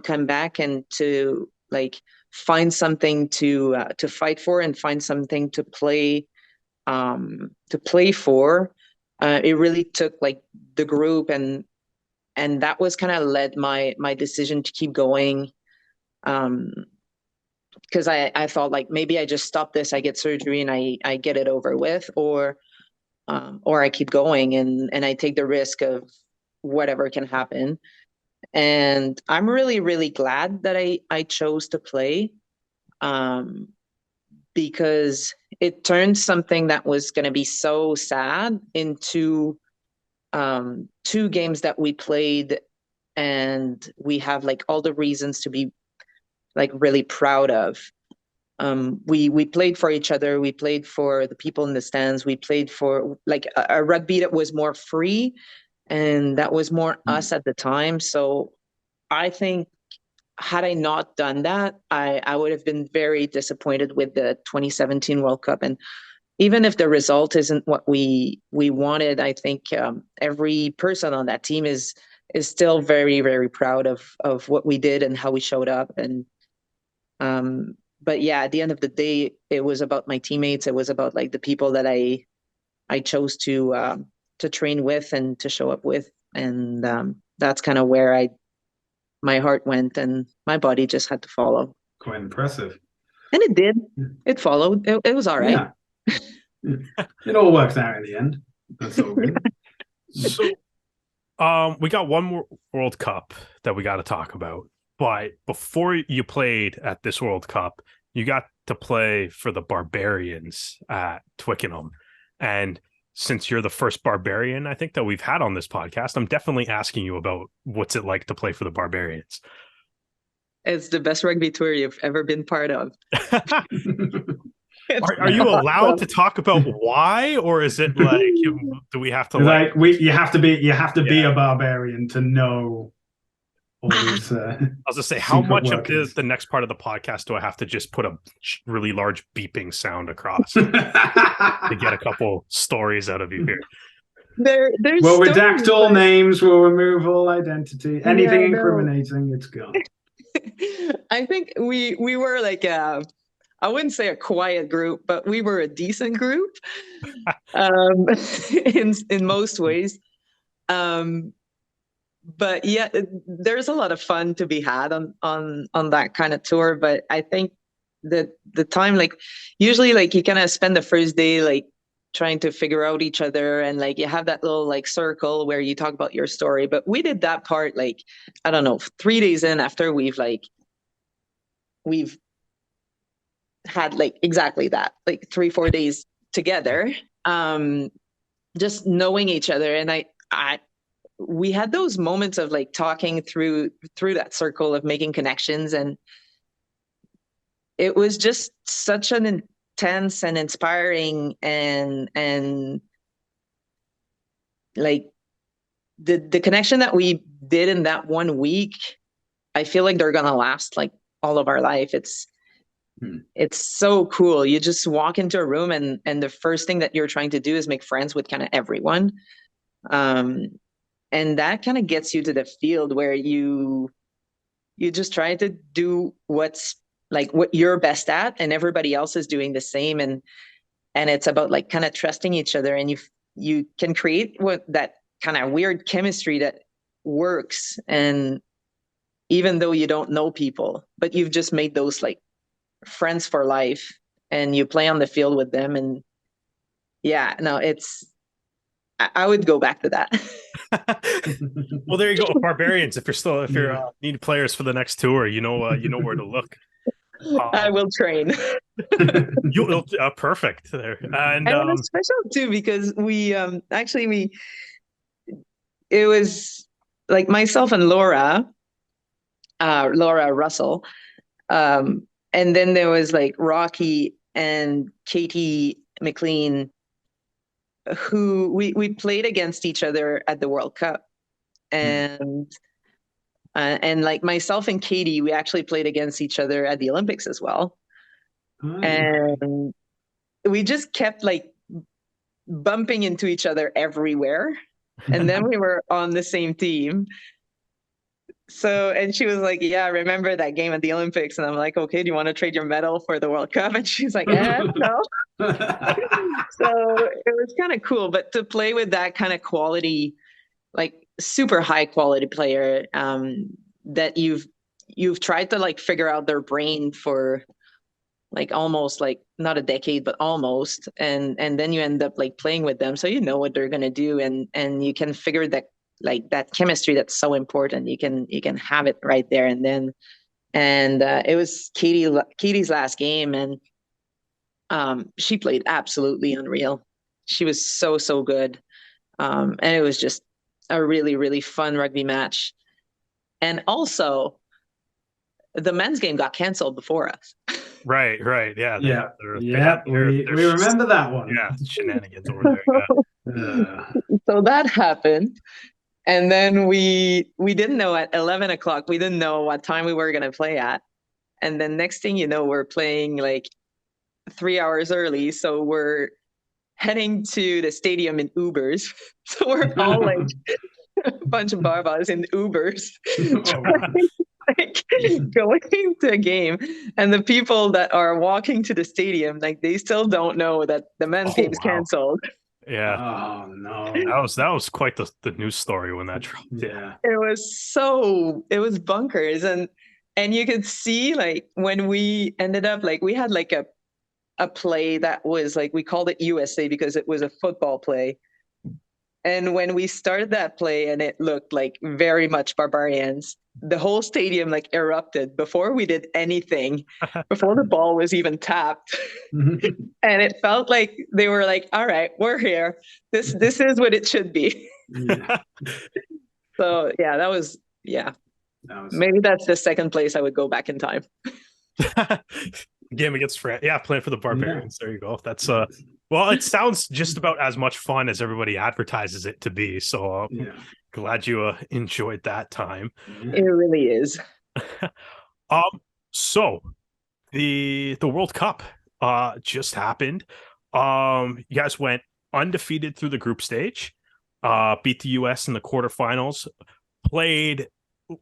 come back and to like find something to fight for and find something to play for, it really took like the group, and that was kind of led my decision to keep going. Because I thought like maybe I just stop this, I get surgery and I get it over with, or I keep going and I take the risk of whatever can happen. And I'm really, really glad that I chose to play, because it turned something that was going to be so sad into 2 games that we played, and we have like all the reasons to be like really proud of. We played for each other, we played for the people in the stands, we played for like a rugby that was more free, and that was more us at the time. So I think had I not done that, I would have been very disappointed with the 2017 World Cup. And even if the result isn't what we wanted, I think every person on that team is still very, very proud of what we did and how we showed up. And but yeah, at the end of the day, it was about my teammates. It was about like the people that I chose to train with and to show up with. And that's kind of where my heart went, and my body just had to follow. Quite impressive. And it did. It followed. It was all right. Yeah. It all works out in the end. That's all good. So, we got one more World Cup that we got to talk about. But before you played at this World Cup, you got to play for the Barbarians at Twickenham. And since you're the first Barbarian, I think, that we've had on this podcast, I'm definitely asking you about what's it like to play for the Barbarians. It's the best rugby tour you've ever been part of. Are you allowed to talk about why, or is it like do we have to you have to be a Barbarian to know all these I was gonna say, how much workers. Of the next part of the podcast do I have to just put a really large beeping sound across to get a couple stories out of you here? We'll redact all names, we'll remove all identity, anything incriminating, it's gone. I think we were like I wouldn't say a quiet group, but we were a decent group in most ways. But yeah, there's a lot of fun to be had on that kind of tour. But I think that the time, like usually like you kind of spend the first day like trying to figure out each other, and like you have that little like circle where you talk about your story. But we did that part like, I don't know, 3 days in after we've had like exactly that, like 3-4 days together, just knowing each other. And we had those moments of like talking through that circle of making connections, and it was just such an intense and inspiring and like the connection that we did in that 1 week, I feel like they're gonna last like all of our life. It's so cool. You just walk into a room and the first thing that you're trying to do is make friends with kind of everyone. And that kind of gets you to the field where you just try to do what's like what you're best at, and everybody else is doing the same. And it's about like kind of trusting each other, and you can create what that kind of weird chemistry that works. And even though you don't know people, but you've just made those like friends for life, and you play on the field with them. And yeah, no, I would go back to that. Well, there you go, Barbarians. If you're need players for the next tour, you know where to look. I will train. You'll perfect there, and it was special too because it was like myself and Laura Russell, and then there was like Rocky and Katie McLean, who we played against each other at the World Cup. And like myself and Katie, we actually played against each other at the Olympics as well. And we just kept like bumping into each other everywhere. And then we were on the same team. So, and she was like, yeah, I remember that game at the Olympics. And I'm like, okay, do you want to trade your medal for the World Cup? And she's like, no. So it was kind of cool. But to play with that kind of quality, like super high quality player, that you've tried to like figure out their brain for like almost like not a decade, but almost. And then you end up like playing with them. So you know what they're going to do. And you can figure that like that chemistry that's so important. You can have it right there and then. And it was Katie's last game, and she played absolutely unreal. She was so good. And it was just a really, really fun rugby match. And also the men's game got canceled before us. Right. Yeah. We remember that one. Yeah, shenanigans over there. So that happened. And then we didn't know at 11 o'clock, we didn't know what time we were going to play at. And then next thing you know, we're playing like 3 hours early. So we're heading to the stadium in Ubers. So we're all like a bunch of barbas in Ubers. Like going to a game, and the people that are walking to the stadium, like they still don't know that the men's game's canceled. Yeah. Oh no. That was quite the news story when that dropped. Yeah. It was bonkers. And you could see like when we ended up, like we had like a play that was like, we called it USA because it was a football play. And when we started that play and it looked like very much Barbarians, the whole stadium like erupted before we did anything, before the ball was even tapped. And it felt like they were like, all right, we're here. This is what it should be. Yeah. So yeah, that was maybe that's the second place I would go back in time. Game against France. Yeah, playing for the Barbarians. Yeah. There you go. That's well, it sounds just about as much fun as everybody advertises it to be. So glad you enjoyed that time. It really is. So the World Cup just happened. You guys went undefeated through the group stage, beat the US in the quarterfinals,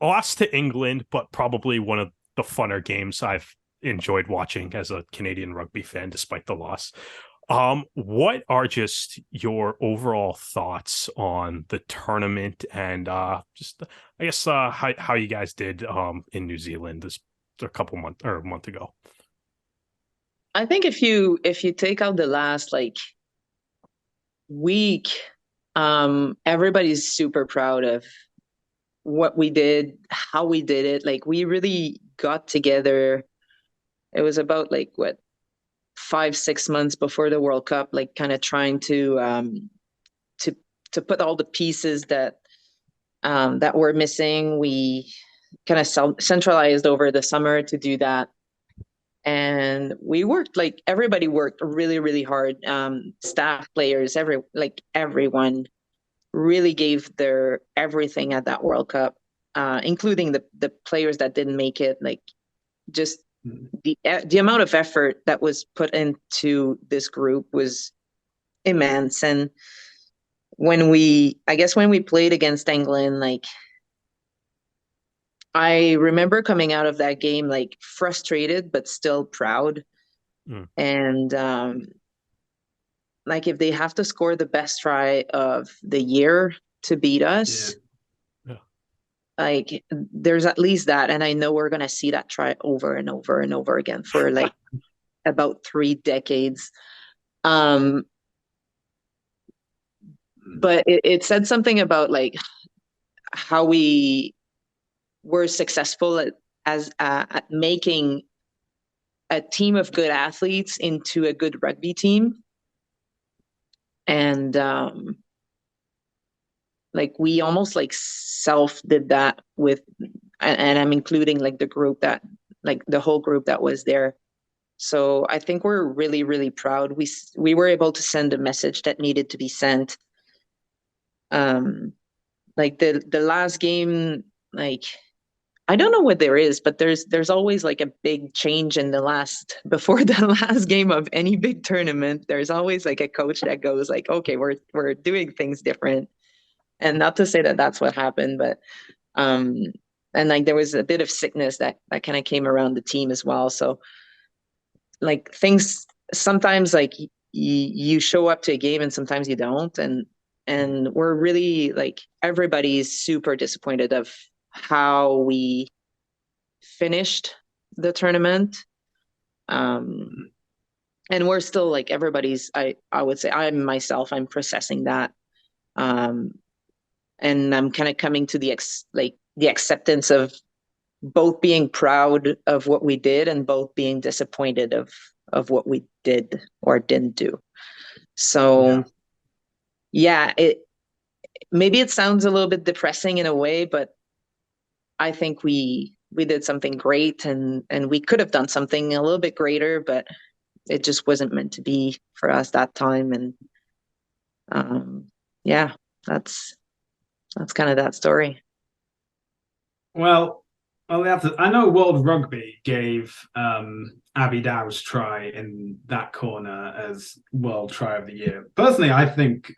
lost to England, but probably one of the funner games I've enjoyed watching as a Canadian rugby fan, despite the loss. What are just your overall thoughts on the tournament and just I guess how you guys did in New Zealand this a couple months or a month ago? I think if you take out the last like week, everybody's super proud of what we did, how we did it. Like we really got together. It was about like what 5-6 months before the World Cup, like kind of trying to put all the pieces that that were missing. We kind of centralized over the summer to do that. And we worked, like everybody worked really, really hard. Staff, players, everyone really gave their everything at that World Cup, including the players that didn't make it. Like just the amount of effort that was put into this group was immense. And when we played against England, like I remember coming out of that game like frustrated but still proud. And like if they have to score the best try of the year to beat us, like there's at least that. And I know we're gonna see that try over and over and over again for like about 3 decades. But it said something about like how we were successful at making a team of good athletes into a good rugby team. And like we almost like self did that with, and I'm including like the group that, like the whole group that was there. So I think we're really, really proud. We were able to send a message that needed to be sent. Like the last game, like I don't know what there is, but there's always like a big change in before the last game of any big tournament. There's always like a coach that goes like, okay, we're doing things different. And not to say that that's what happened, but and like there was a bit of sickness that kind of came around the team as well. So like things sometimes like you show up to a game and sometimes you don't, and we're really like everybody's super disappointed of how we finished the tournament. And we're still like everybody's, I would say I'm processing that. And I'm kind of coming to the acceptance of both being proud of what we did and both being disappointed of what we did or didn't do. So yeah, maybe it sounds a little bit depressing in a way, but I think we did something great, and we could have done something a little bit greater, but it just wasn't meant to be for us that time. And yeah, that's kind of that story. Well, I know World Rugby gave Abby Dow's try in that corner as World Try of the Year. Personally, I think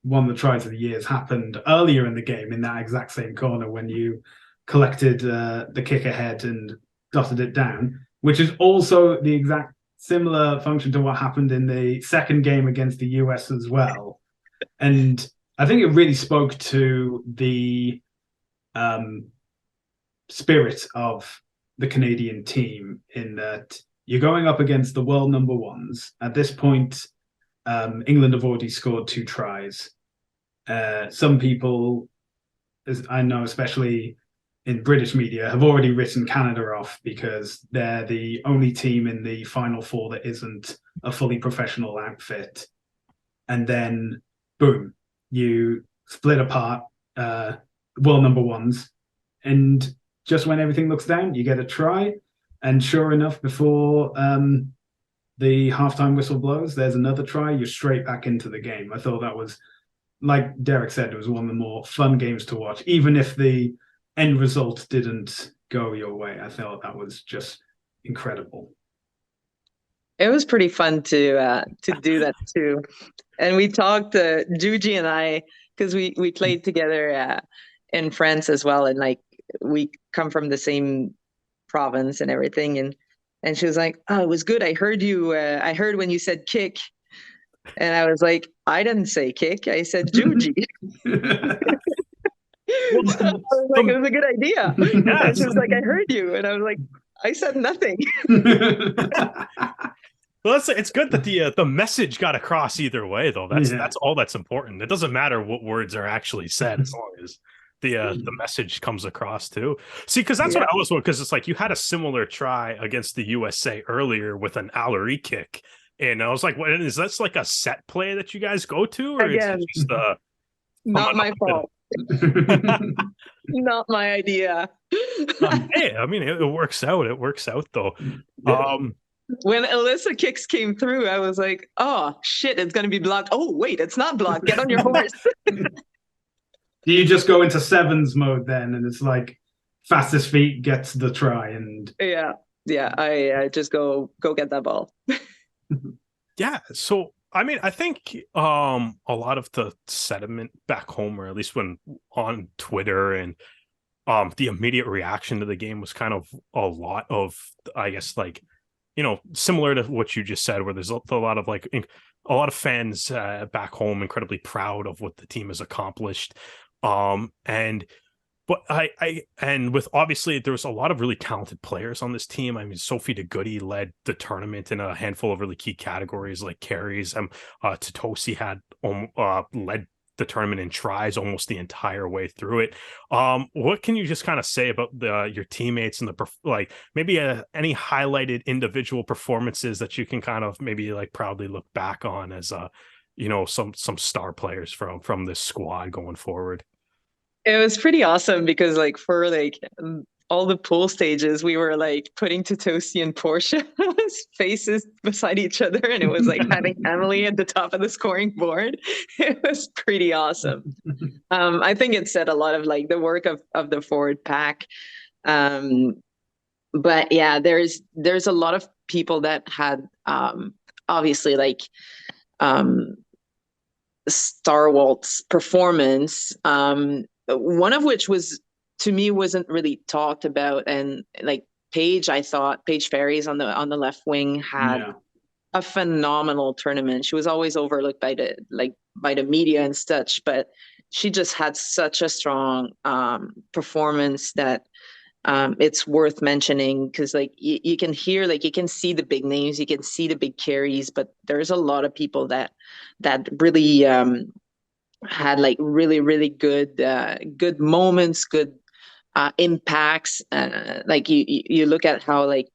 one of the tries of the years happened earlier in the game in that exact same corner when you collected the kick ahead and dotted it down, which is also the exact similar function to what happened in the second game against the US as well. And I think it really spoke to the spirit of the Canadian team in that you're going up against the world number ones. At this point, England have already scored 2 tries. Some people, as I know, especially in British media, have already written Canada off because they're the only team in the Final Four that isn't a fully professional outfit. And then, boom, you split apart world number ones. And just when everything looks down, you get a try. And sure enough, before the halftime whistle blows, there's another try. You're straight back into the game. I thought that was, like Derek said, it was one of the more fun games to watch, even if the end result didn't go your way. I thought that was just incredible. It was pretty fun to do that too. And we talked, Juji and I, because we played together in France as well, and like we come from the same province and everything, and And she was like, "Oh, it was good. I heard you. I heard when you said kick." And I was like, "I didn't say kick. I said juji." Well, So I was like, "It was a good idea." yeah, And she was like, "I heard you." And I was like, "I said nothing." well, it's good that the message got across either way, though. That's all that's important. It doesn't matter what words are actually said as long as the message comes across too. See, because that's what I was because it's like you had a similar try against the USA earlier with an Allery kick, and I was like, "What is this like a set play that you guys go to, or is Again, it just not my fault. Not my idea. hey, I mean, it works out. It works out though. When Alyssa kicks came through, I was like, "Oh shit, it's gonna be blocked. Oh wait, it's not blocked. Get on your horse." Do you just go into sevens mode then, and it's like fastest feet gets the try, and Yeah, I just go get that ball. Yeah, so I mean, I think a lot of the sentiment back home, or at least when on Twitter and the immediate reaction to the game was kind of a lot of, I guess, like, similar to what you just said, where there's a lot of like a lot of fans back home incredibly proud of what the team has accomplished. And but and with obviously there was a lot of really talented players on this team. I mean, Sophie DeGoody led the tournament in a handful of really key categories like carries. Tatosi had led the tournament in tries almost the entire way through it. What can you just kind of say about your teammates and like maybe any highlighted individual performances that you can kind of maybe like proudly look back on as some star players from this squad going forward? It was pretty awesome because like for like all the pool stages, we were like putting Tatosi and Portia's faces beside each other, and it was like having Emily at the top of the scoring board. It was pretty awesome. I think it said a lot of like the work of the forward pack. But yeah, there's a lot of people that had obviously like Star Walt's performance. One of which was to me wasn't really talked about, and like I thought Paige Ferries on the left wing had a phenomenal tournament. She was always overlooked by the media and such, but she just had such a strong performance that it's worth mentioning because like you can hear, like you can see the big names, you can see the big carries, but there's a lot of people that really had like really, really good moments, good impacts. Like you look at how like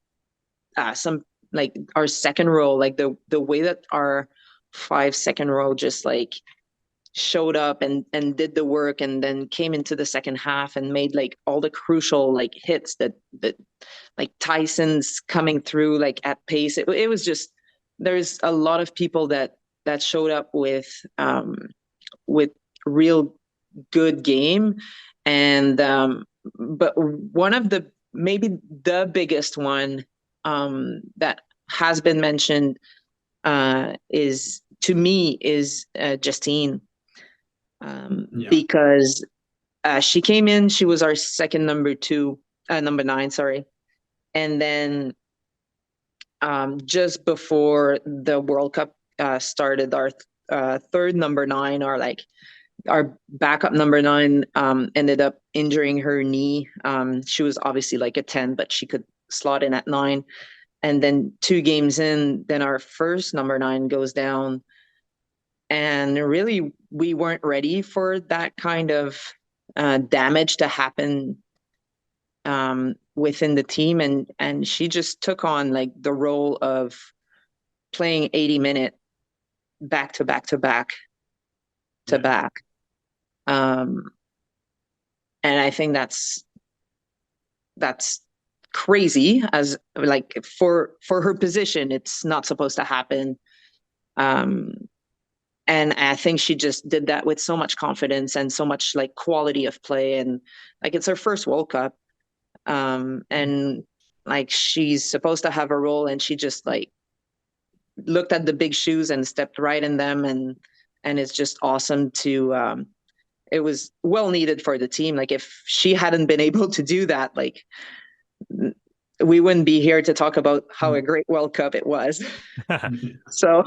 some like our second row, like the way that our 5 second row just like showed up and did the work, and then came into the second half and made like all the crucial like hits that like Tyson's coming through like at pace. It was just, there's a lot of people that showed up with real good game. And but one of the maybe the biggest one that has been mentioned is to me is Justine, because she came in, she was our second number 9, sorry, and then just before the World Cup started, our third number 9, or like our backup number 9, ended up injuring her knee. She was obviously like a 10, but she could slot in at 9. And then 2 games in, then our first number 9 goes down. And really, we weren't ready for that kind of damage to happen within the team. And she just took on like the role of playing 80-minute back to back to back to back. And I think that's crazy, as like for her position, it's not supposed to happen. And I think she just did that with so much confidence and so much like quality of play, and like it's her first World Cup. And like she's supposed to have a role, and she just like looked at the big shoes and stepped right in them, and it's just awesome to it was well needed for the team. Like if she hadn't been able to do that, like we wouldn't be here to talk about how a great World Cup it was. So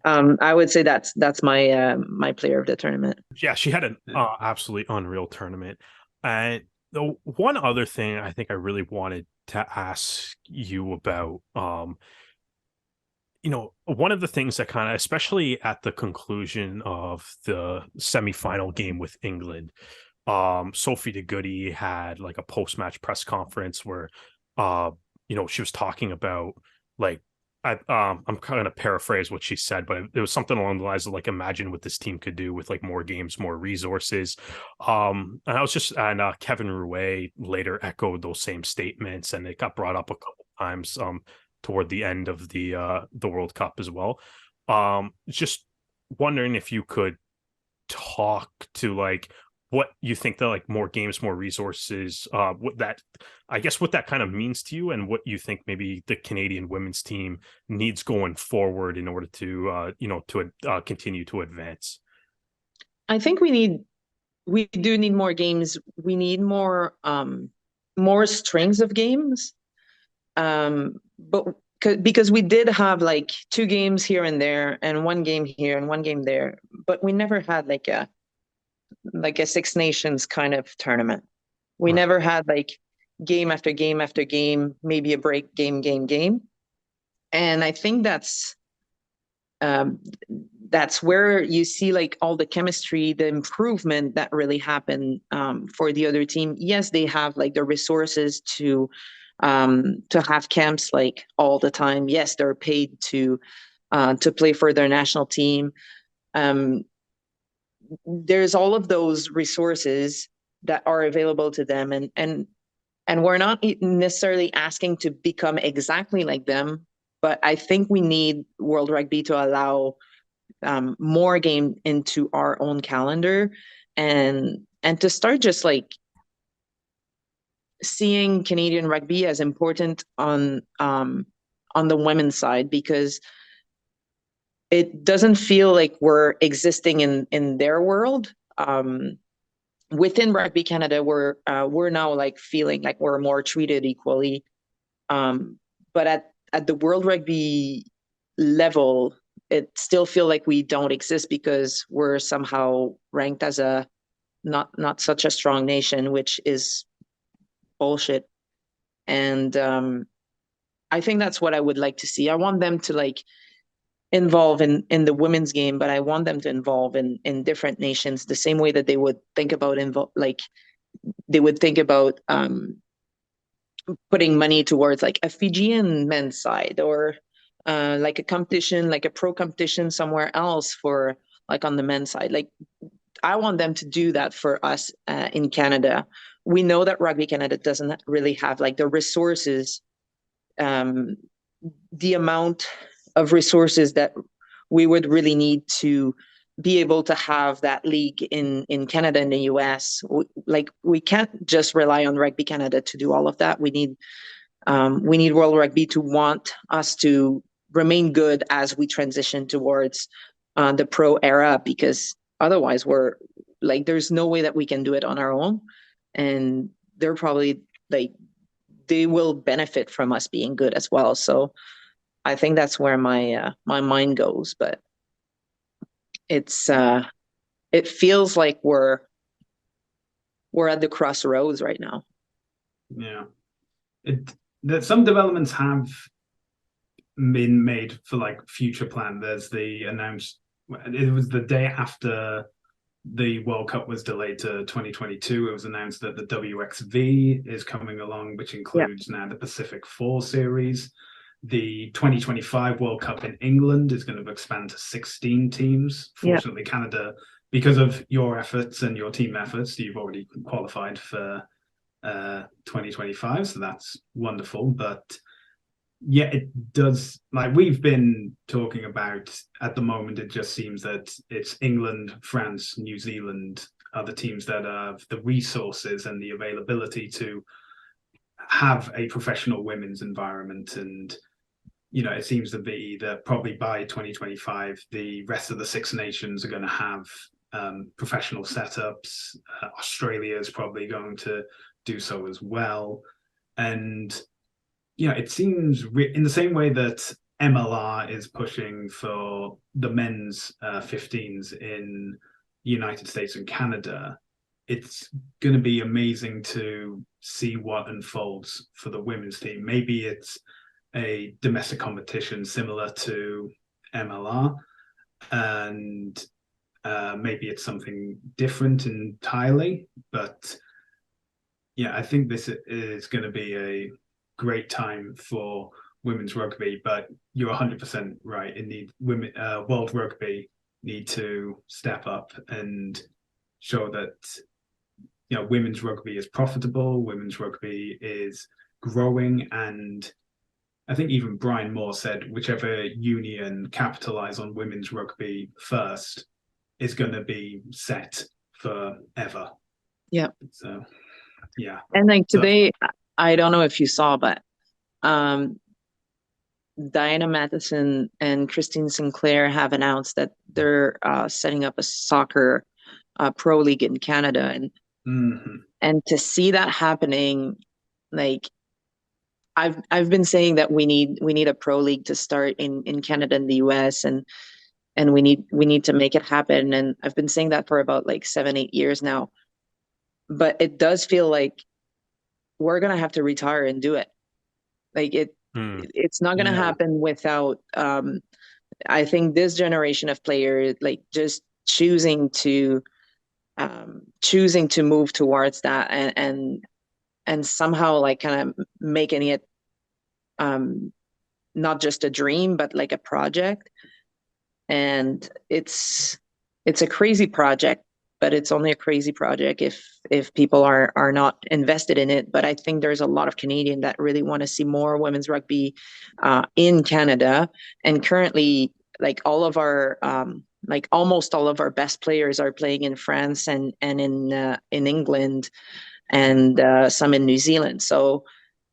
I would say that's my my player of the tournament. Yeah, she had an absolutely unreal tournament. And the one other thing I think I really wanted to ask you about, one of the things that kind of, especially at the conclusion of the semifinal game with England, Sophie de Goody had like a post-match press conference where, she was talking about like, I'm kind of paraphrase what she said, but it was something along the lines of like, imagine what this team could do with like more games, more resources. And Kevin Rouet later echoed those same statements, and it got brought up a couple times toward the end of the World Cup as well. Just wondering if you could talk to like what you think that like more games, more resources, what that kind of means to you, and what you think maybe the Canadian women's team needs going forward in order to continue to advance. I think we do need more games. We need more strings of games. But because we did have like 2 games here and there, and 1 game here and 1 game there, but we never had like a Six Nations kind of tournament. We never had like game after game after game, maybe a break game. And I think that's where you see like all the chemistry, the improvement that really happened for the other team. Yes, they have like the resources to have camps like all the time. Yes, they're paid to play for their national team. There's all of those resources that are available to them, and we're not necessarily asking to become exactly like them, but I think we need World Rugby to allow more game into our own calendar, and to start just like seeing Canadian rugby as important on the women's side, because it doesn't feel like we're existing in their world. Within Rugby Canada, we're now like feeling like we're more treated equally. But at the World Rugby level, it still feels like we don't exist because we're somehow ranked as a not such a strong nation, which is bullshit. And I think that's what I would like to see. I want them to like involve in the women's game, but I want them to involve in different nations the same way that they would think about putting money towards like a Fijian men's side, or like a competition, like a pro competition somewhere else for like on the men's side. Like I want them to do that for us in Canada. We know that Rugby Canada doesn't really have like the resources, the amount of resources that we would really need to be able to have that league in Canada and the US. We can't just rely on Rugby Canada to do all of that. We need World Rugby to want us to remain good as we transition towards the pro era, because otherwise we're like, there's no way that we can do it on our own. And they're probably like, they will benefit from us being good as well. So I think that's where my mind goes, but it's it feels like we're at the crossroads right now. Yeah, some developments have been made for like future plan. There's the announced, it was the day after the World Cup was delayed to 2022. It was announced that the WXV is coming along, which includes now the Pacific 4 series. The 2025 World Cup in England is going to expand to 16 teams. Fortunately, Canada, because of your efforts and your team efforts, you've already qualified for 2025. So that's wonderful. But yeah, it does, like we've been talking about at the moment, it just seems that it's England, France, New Zealand are the teams that have the resources and the availability to have a professional women's environment. And it seems to be that probably by 2025, the rest of the Six Nations are going to have professional setups. Australia is probably going to do so as well. And yeah, it seems in the same way that MLR is pushing for the men's 15s in the United States and Canada. It's going to be amazing to see what unfolds for the women's team. Maybe it's a domestic competition similar to MLR, and maybe it's something different entirely. But yeah, I think this is going to be a great time for women's rugby. But you're 100% right. It needs women. World Rugby need to step up and show that women's rugby is profitable. Women's rugby is growing, and I think even Brian Moore said whichever union capitalize on women's rugby first is going to be set forever. Yeah. So, yeah. And like today, I don't know if you saw, but Diana Matheson and Christine Sinclair have announced that they're setting up a soccer pro league in Canada, and to see that happening, like I've been saying that we need a pro league to start in Canada and the US, and we need to make it happen. And I've been saying that for about like 7-8 years now. But it does feel like we're gonna have to retire and do it. Like it's not gonna happen without I think this generation of players like just choosing to move towards that, and somehow like kind of making it not just a dream but like a project. And it's a crazy project, but it's only a crazy project if people are not invested in it. But I think there's a lot of Canadians that really want to see more women's rugby in Canada. And currently, like all of our like almost all of our best players are playing in France and in England, and some in New Zealand. So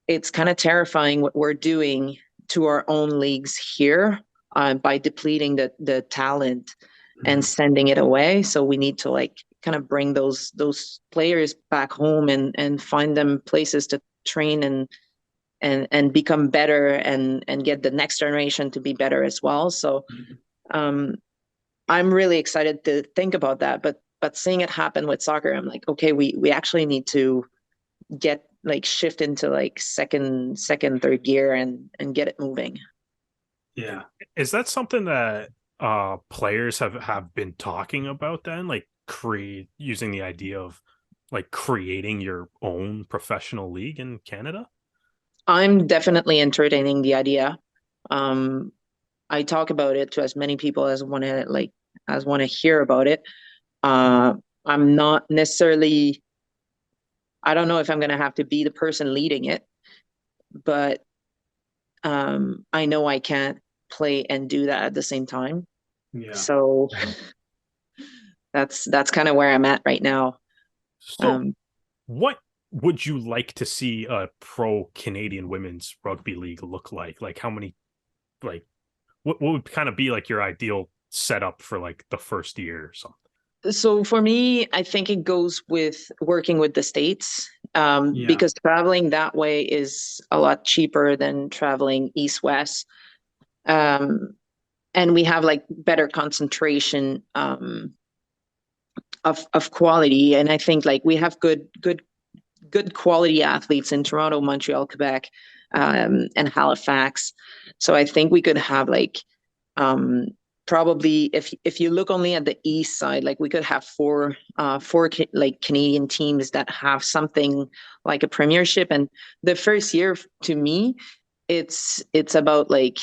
it's kind of terrifying what we're doing to our own leagues here by depleting the talent and sending it away. So we need to like kind of bring those players back home and find them places to train and become better and get the next generation to be better as well. So I'm really excited to think about that. But seeing it happen with soccer, I'm like, okay, we actually need to get like shift into like second, third gear and get it moving. Yeah. Is that something that players have been talking about then? Like using the idea of like creating your own professional league in Canada? I'm definitely entertaining the idea. I talk about it to as many people as want to hear about it. I'm not necessarily, I don't know if I'm going to have to be the person leading it, but I know I can't play and do that at the same time. Yeah. So that's kind of where I'm at right now. So what would you like to see a pro Canadian women's rugby league look like? Like how many, like what would kind of be like your ideal setup for like the first year or something? So for me, I think it goes with working with the States, because traveling that way is a lot cheaper than traveling east-west. And we have like better concentration of quality. And I think like we have good quality athletes in Toronto, Montreal, Quebec, and Halifax. So I think we could have like probably if you look only at the east side, like we could have four like Canadian teams that have something like a premiership. And the first year to me, it's about like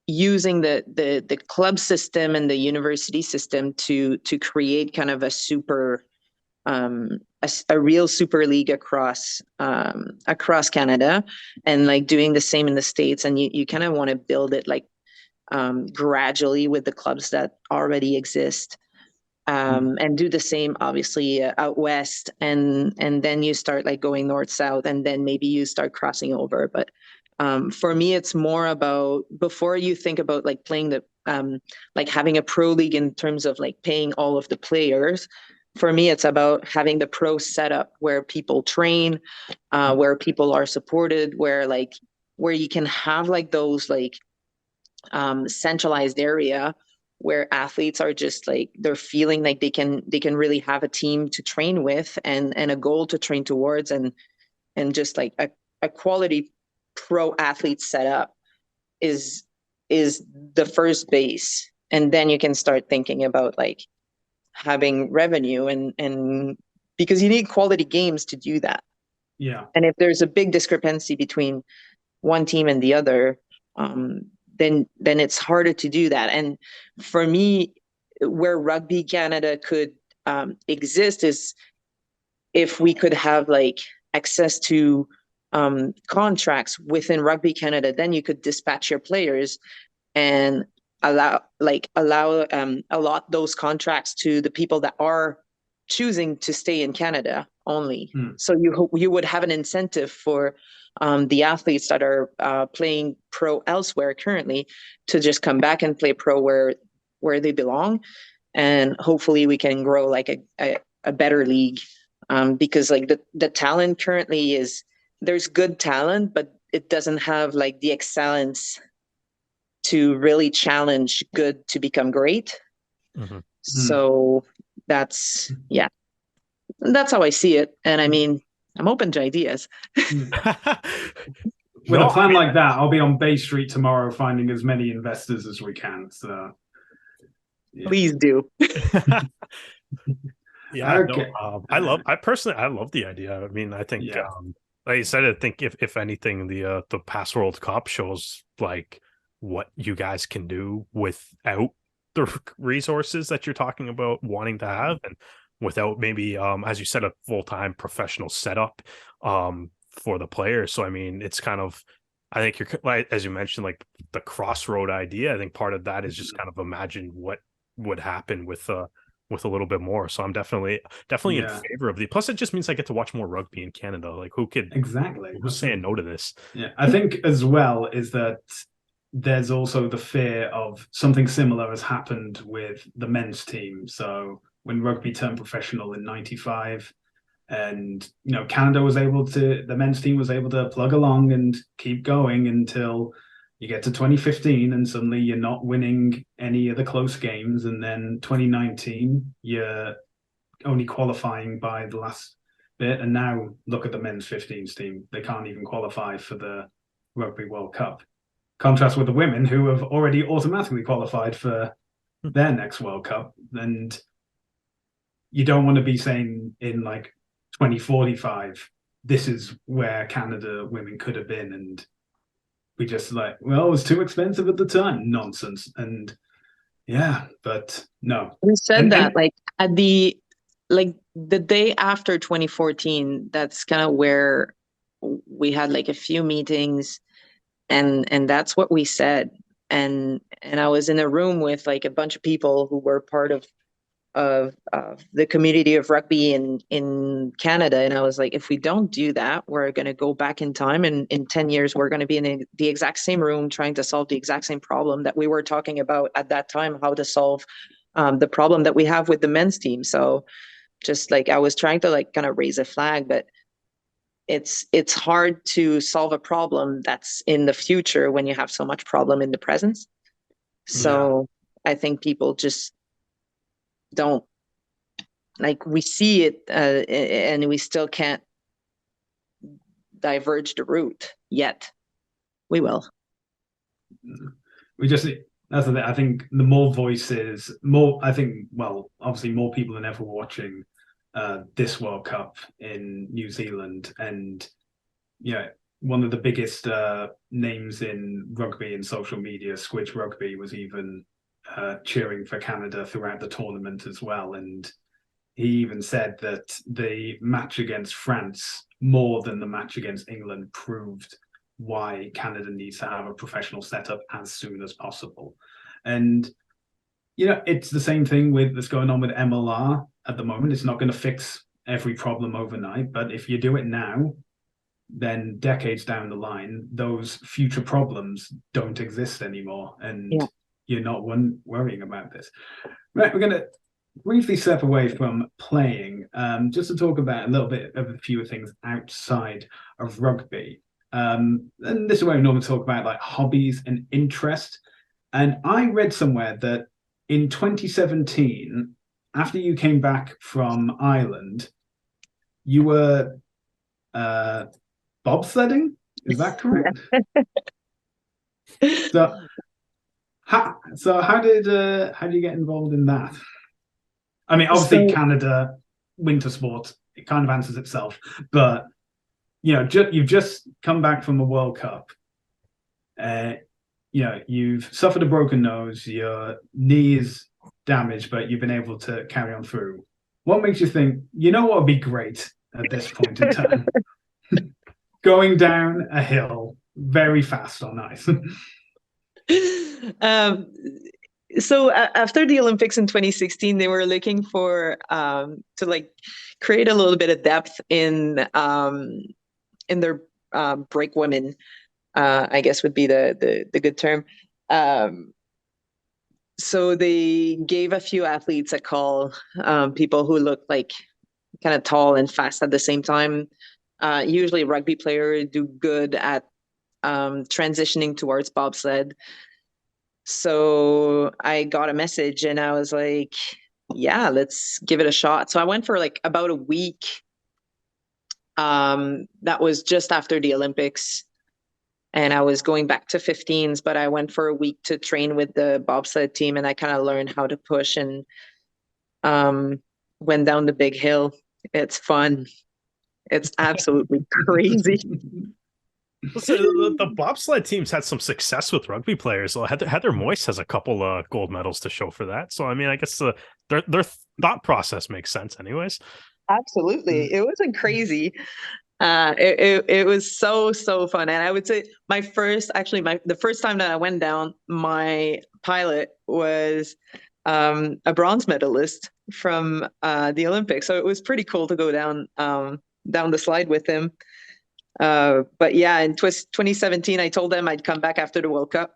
using the club system and the university system to create kind of a super a real super league across Canada, and like doing the same in the States. And you kind of want to build it like gradually with the clubs that already exist, and do the same obviously out west, and then you start like going north south, and then maybe you start crossing over. But for me, it's more about before you think about like playing the like having a pro league in terms of like paying all of the players. For me, it's about having the pro setup where people train, where people are supported, where like where you can have like those like centralized area where athletes are just like they're feeling like they can really have a team to train with and a goal to train towards and just like a quality pro athlete setup is the first base, and then you can start thinking about like having revenue and because you need quality games to do that. Yeah. And if there's a big discrepancy between one team and the other, um, then it's harder to do that. And for me, where Rugby Canada could exist is if we could have like access to contracts within Rugby Canada, then you could dispatch your players and allow allot those contracts to the people that are choosing to stay in Canada only. So you would have an incentive for the athletes that are playing pro elsewhere currently to just come back and play pro where they belong, and hopefully we can grow like a better league, because like the talent currently is there's good talent, but it doesn't have like the excellence to really challenge good to become great. Mm-hmm. So that's how I see it. And I mean, I'm open to ideas. With a plan like that, I'll be on Bay Street tomorrow finding as many investors as we can. So please do. Yeah, okay. I love the idea. I mean, I think like you said, I think if anything, the past World Cup shows like what you guys can do without the resources that you're talking about wanting to have, and without maybe as you said, a full-time professional setup for the players. So I mean, it's kind of, I think you're like, as you mentioned, like the crossroad idea. I think part of that is just kind of imagine what would happen with a little bit more. So I'm definitely in favor of the. Plus, it just means I get to watch more rugby in Canada. Like, who's saying no to this? Yeah, I think as well is that there's also the fear of something similar has happened with the men's team. So when rugby turned professional in '95, and Canada was able to, the men's team was able to plug along and keep going until you get to 2015, and suddenly you're not winning any of the close games. And then 2019, you're only qualifying by the last bit. And now look at the men's 15s team. They can't even qualify for the Rugby World Cup. Contrast with the women who have already automatically qualified for their next World Cup. And you don't want to be saying in like 2045, this is where Canada women could have been. And we just like, well, it was too expensive at the time. Nonsense. And but no. We said like at the day after 2014, that's kind of where we had like a few meetings, and that's what we said. And I was in a room with like a bunch of people who were part of the community of rugby in Canada. And I was like, if we don't do that, we're going to go back in time. And in 10 years, we're going to be in the exact same room trying to solve the exact same problem that we were talking about at that time, how to solve the problem that we have with the men's team. So just like I was trying to like kind of raise a flag, but it's hard to solve a problem that's in the future when you have so much problem in the present. So I think people just don't, like, we see it and we still can't diverge the route yet. We will. We just, that's the thing. I think the more voices, obviously more people than ever watching this World Cup in New Zealand. And one of the biggest names in rugby and social media, Squidge Rugby, was even cheering for Canada throughout the tournament as well. And he even said that the match against France, more than the match against England, proved why Canada needs to have a professional setup as soon as possible. And it's the same thing that's going on with MLR at the moment. It's not going to fix every problem overnight, but if you do it now, then decades down the line, those future problems don't exist anymore, and you're not worrying about this. Right, we're going to briefly step away from playing, just to talk about a little bit of a few things outside of rugby. And this is where we normally talk about like hobbies and interest. And I read somewhere that in 2017, after you came back from Ireland, you were bobsledding. Is that correct? So, how did you get involved in that? I mean, obviously, So, Canada winter sport, it kind of answers itself. But you've just come back from a World Cup. You've suffered a broken nose, your knee is damaged, but you've been able to carry on through. What makes you think, what would be great at this point in time? Going down a hill very fast on ice. um, so after the Olympics in 2016, they were looking for to like create a little bit of depth in their break women, I guess would be the good term. So they gave a few athletes a call, people who look like kind of tall and fast at the same time. Usually rugby players do good at transitioning towards bobsled. So I got a message and I was like, yeah, let's give it a shot. So I went for like about a week. That was just after the Olympics. And I was going back to 15s, but I went for a week to train with the bobsled team and I kind of learned how to push and went down the big hill. It's fun. It's absolutely crazy. So the bobsled teams had some success with rugby players. Heather Moyse has a couple of gold medals to show for that. So I mean, I guess their thought process makes sense, anyways. Absolutely, it wasn't crazy. It was so fun, and I would say the first time that I went down, my pilot was a bronze medalist from the Olympics, so it was pretty cool to go down the slide with him. But yeah, in 2017, I told them I'd come back after the World Cup.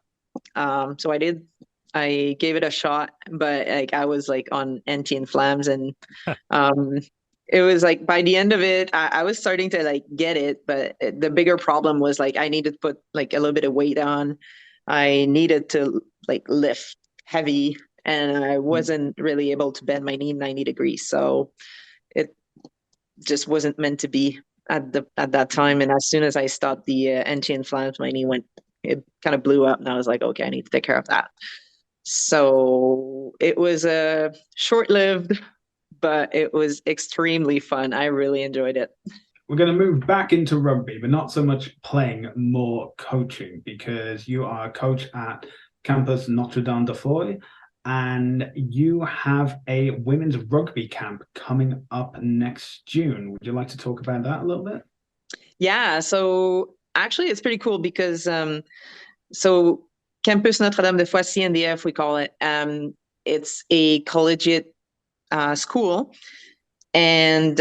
So I did. I gave it a shot, but like I was like on NT and flams, and it was like by the end of it, I was starting to like get it. But the bigger problem was like I needed to put like a little bit of weight on. I needed to like lift heavy, and I wasn't really able to bend my knee 90 degrees. So it just wasn't meant to be at that time. And as soon as I stopped the NT and flams, my knee it kind of blew up, and I was like, okay, I need to take care of that. So it was a short-lived, but it was extremely fun. I really enjoyed it. We're going to move back into rugby, but not so much playing, more coaching, because you are a coach at Campus Notre Dame de Foy, and you have a women's rugby camp coming up next June. Would you like to talk about that a little bit? Yeah, so actually it's pretty cool because so Campus Notre Dame de Foy, CNDF, we call it. It's a collegiate school, and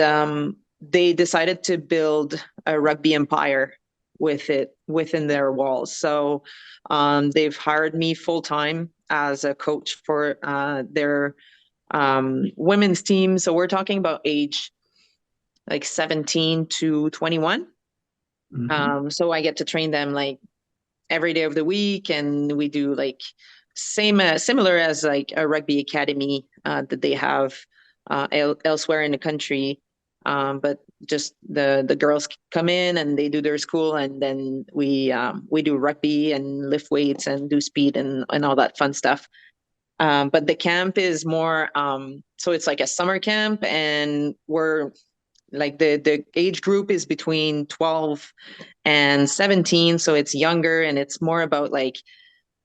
they decided to build a rugby empire with it within their walls. So they've hired me full time as a coach for their women's team. So we're talking about age like 17 to 21. So I get to train them like every day of the week, and we do like similar as like a rugby academy that they have elsewhere in the country. But just the girls come in and they do their school, and then we do rugby and lift weights and do speed and all that fun stuff. But the camp is more so it's like a summer camp, and we're like the age group is between 12 and 17, so it's younger, and it's more about like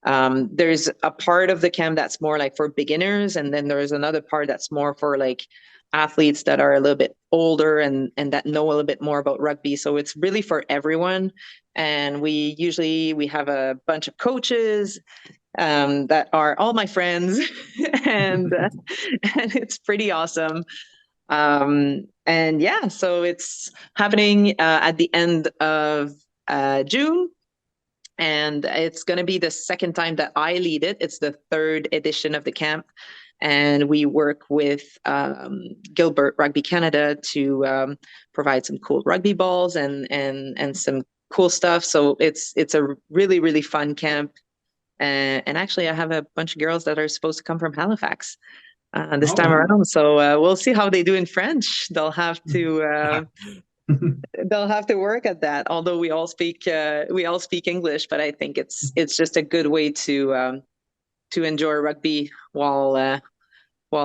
there's a part of the camp that's more like for beginners, and then there's another part that's more for like athletes that are a little bit older and that know a little bit more about rugby. So it's really for everyone. And we have a bunch of coaches that are all my friends, and it's pretty awesome. And yeah, so it's happening at the end of June. And it's going to be the second time that I lead it. It's the third edition of the camp. And we work with Gilbert Rugby Canada to provide some cool rugby balls and some cool stuff. So it's a really, really fun camp. And actually, I have a bunch of girls that are supposed to come from Halifax this time around. So we'll see how they do in French. They'll have to work at that. Although we all speak English, but I think it's just a good way to enjoy rugby while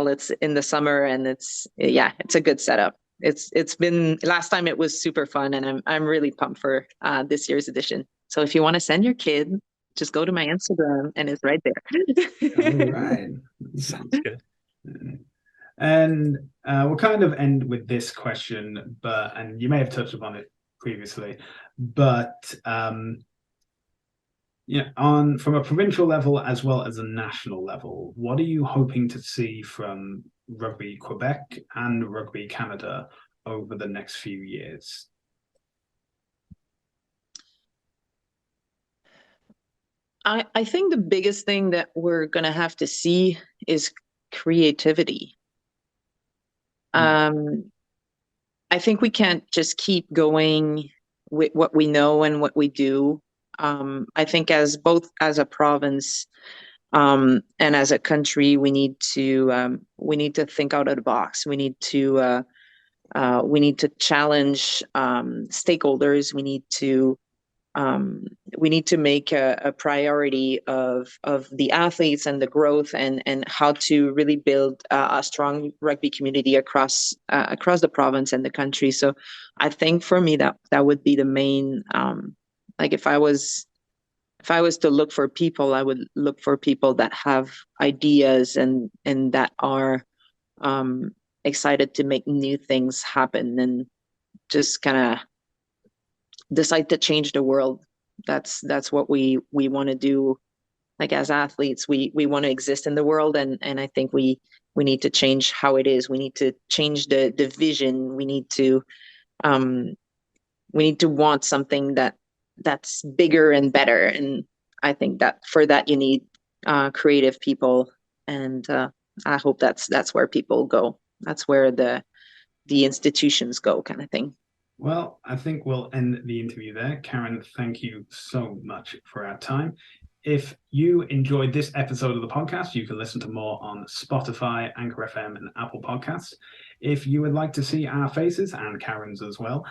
it's in the summer, and it's a good setup. It's been last time it was super fun, and I'm really pumped for this year's edition. So if you want to send your kid, just go to my Instagram and it's right there. All right. Sounds good. And we'll kind of end with this question, and you may have touched upon it previously, but from a provincial level as well as a national level, what are you hoping to see from Rugby Quebec and Rugby Canada over the next few years? I think the biggest thing that we're going to have to see is creativity. I think we can't just keep going with what we know and what we do. I think as a province and as a country, we need to think out of the box. We need to challenge stakeholders. We need to make a priority of the athletes and the growth and how to really build a strong rugby community across the province and the country. So I think for me that would be the main, like if I was to look for people, I would look for people that have ideas and that are excited to make new things happen and just kind of decide to change the world. That's what we want to do. Like as athletes, we want to exist in the world, and I think we need to change how it is. We need to change the vision. We need to want something that's bigger and better. And I think that for that you need creative people, and I hope that's where people go. That's where the institutions go, kind of thing. Well, I think we'll end the interview there. Karen, thank you so much for our time. If you enjoyed this episode of the podcast, you can listen to more on Spotify, Anchor FM, and Apple Podcasts. If you would like to see our faces and Karen's as well,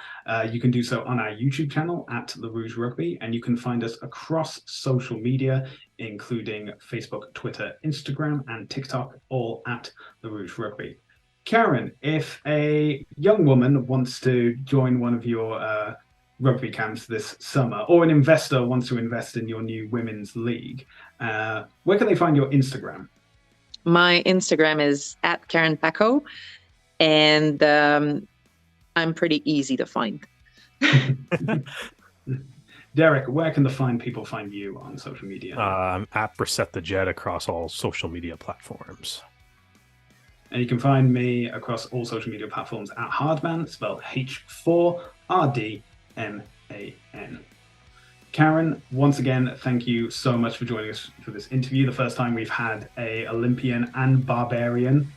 you can do so on our YouTube channel at The Rouge Rugby, and you can find us across social media, including Facebook, Twitter, Instagram, and TikTok, all at The Rouge Rugby. Karen, if a young woman wants to join one of your rugby camps this summer, or an investor wants to invest in your new women's league, where can they find your Instagram? My Instagram is at Karen Paquin, and I'm pretty easy to find. Derek, where can people find you on social media? I'm at Brissette the Jet across all social media platforms. And you can find me across all social media platforms at Hardman, spelled H4RDMAN. Karen, once again, thank you so much for joining us for this interview. The first time we've had a Olympian and Barbarian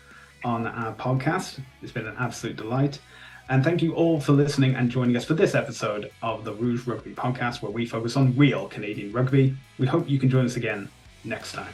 on our podcast. It's been an absolute delight. And thank you all for listening and joining us for this episode of the Rouge Rugby podcast, where we focus on real Canadian rugby. We hope you can join us again next time.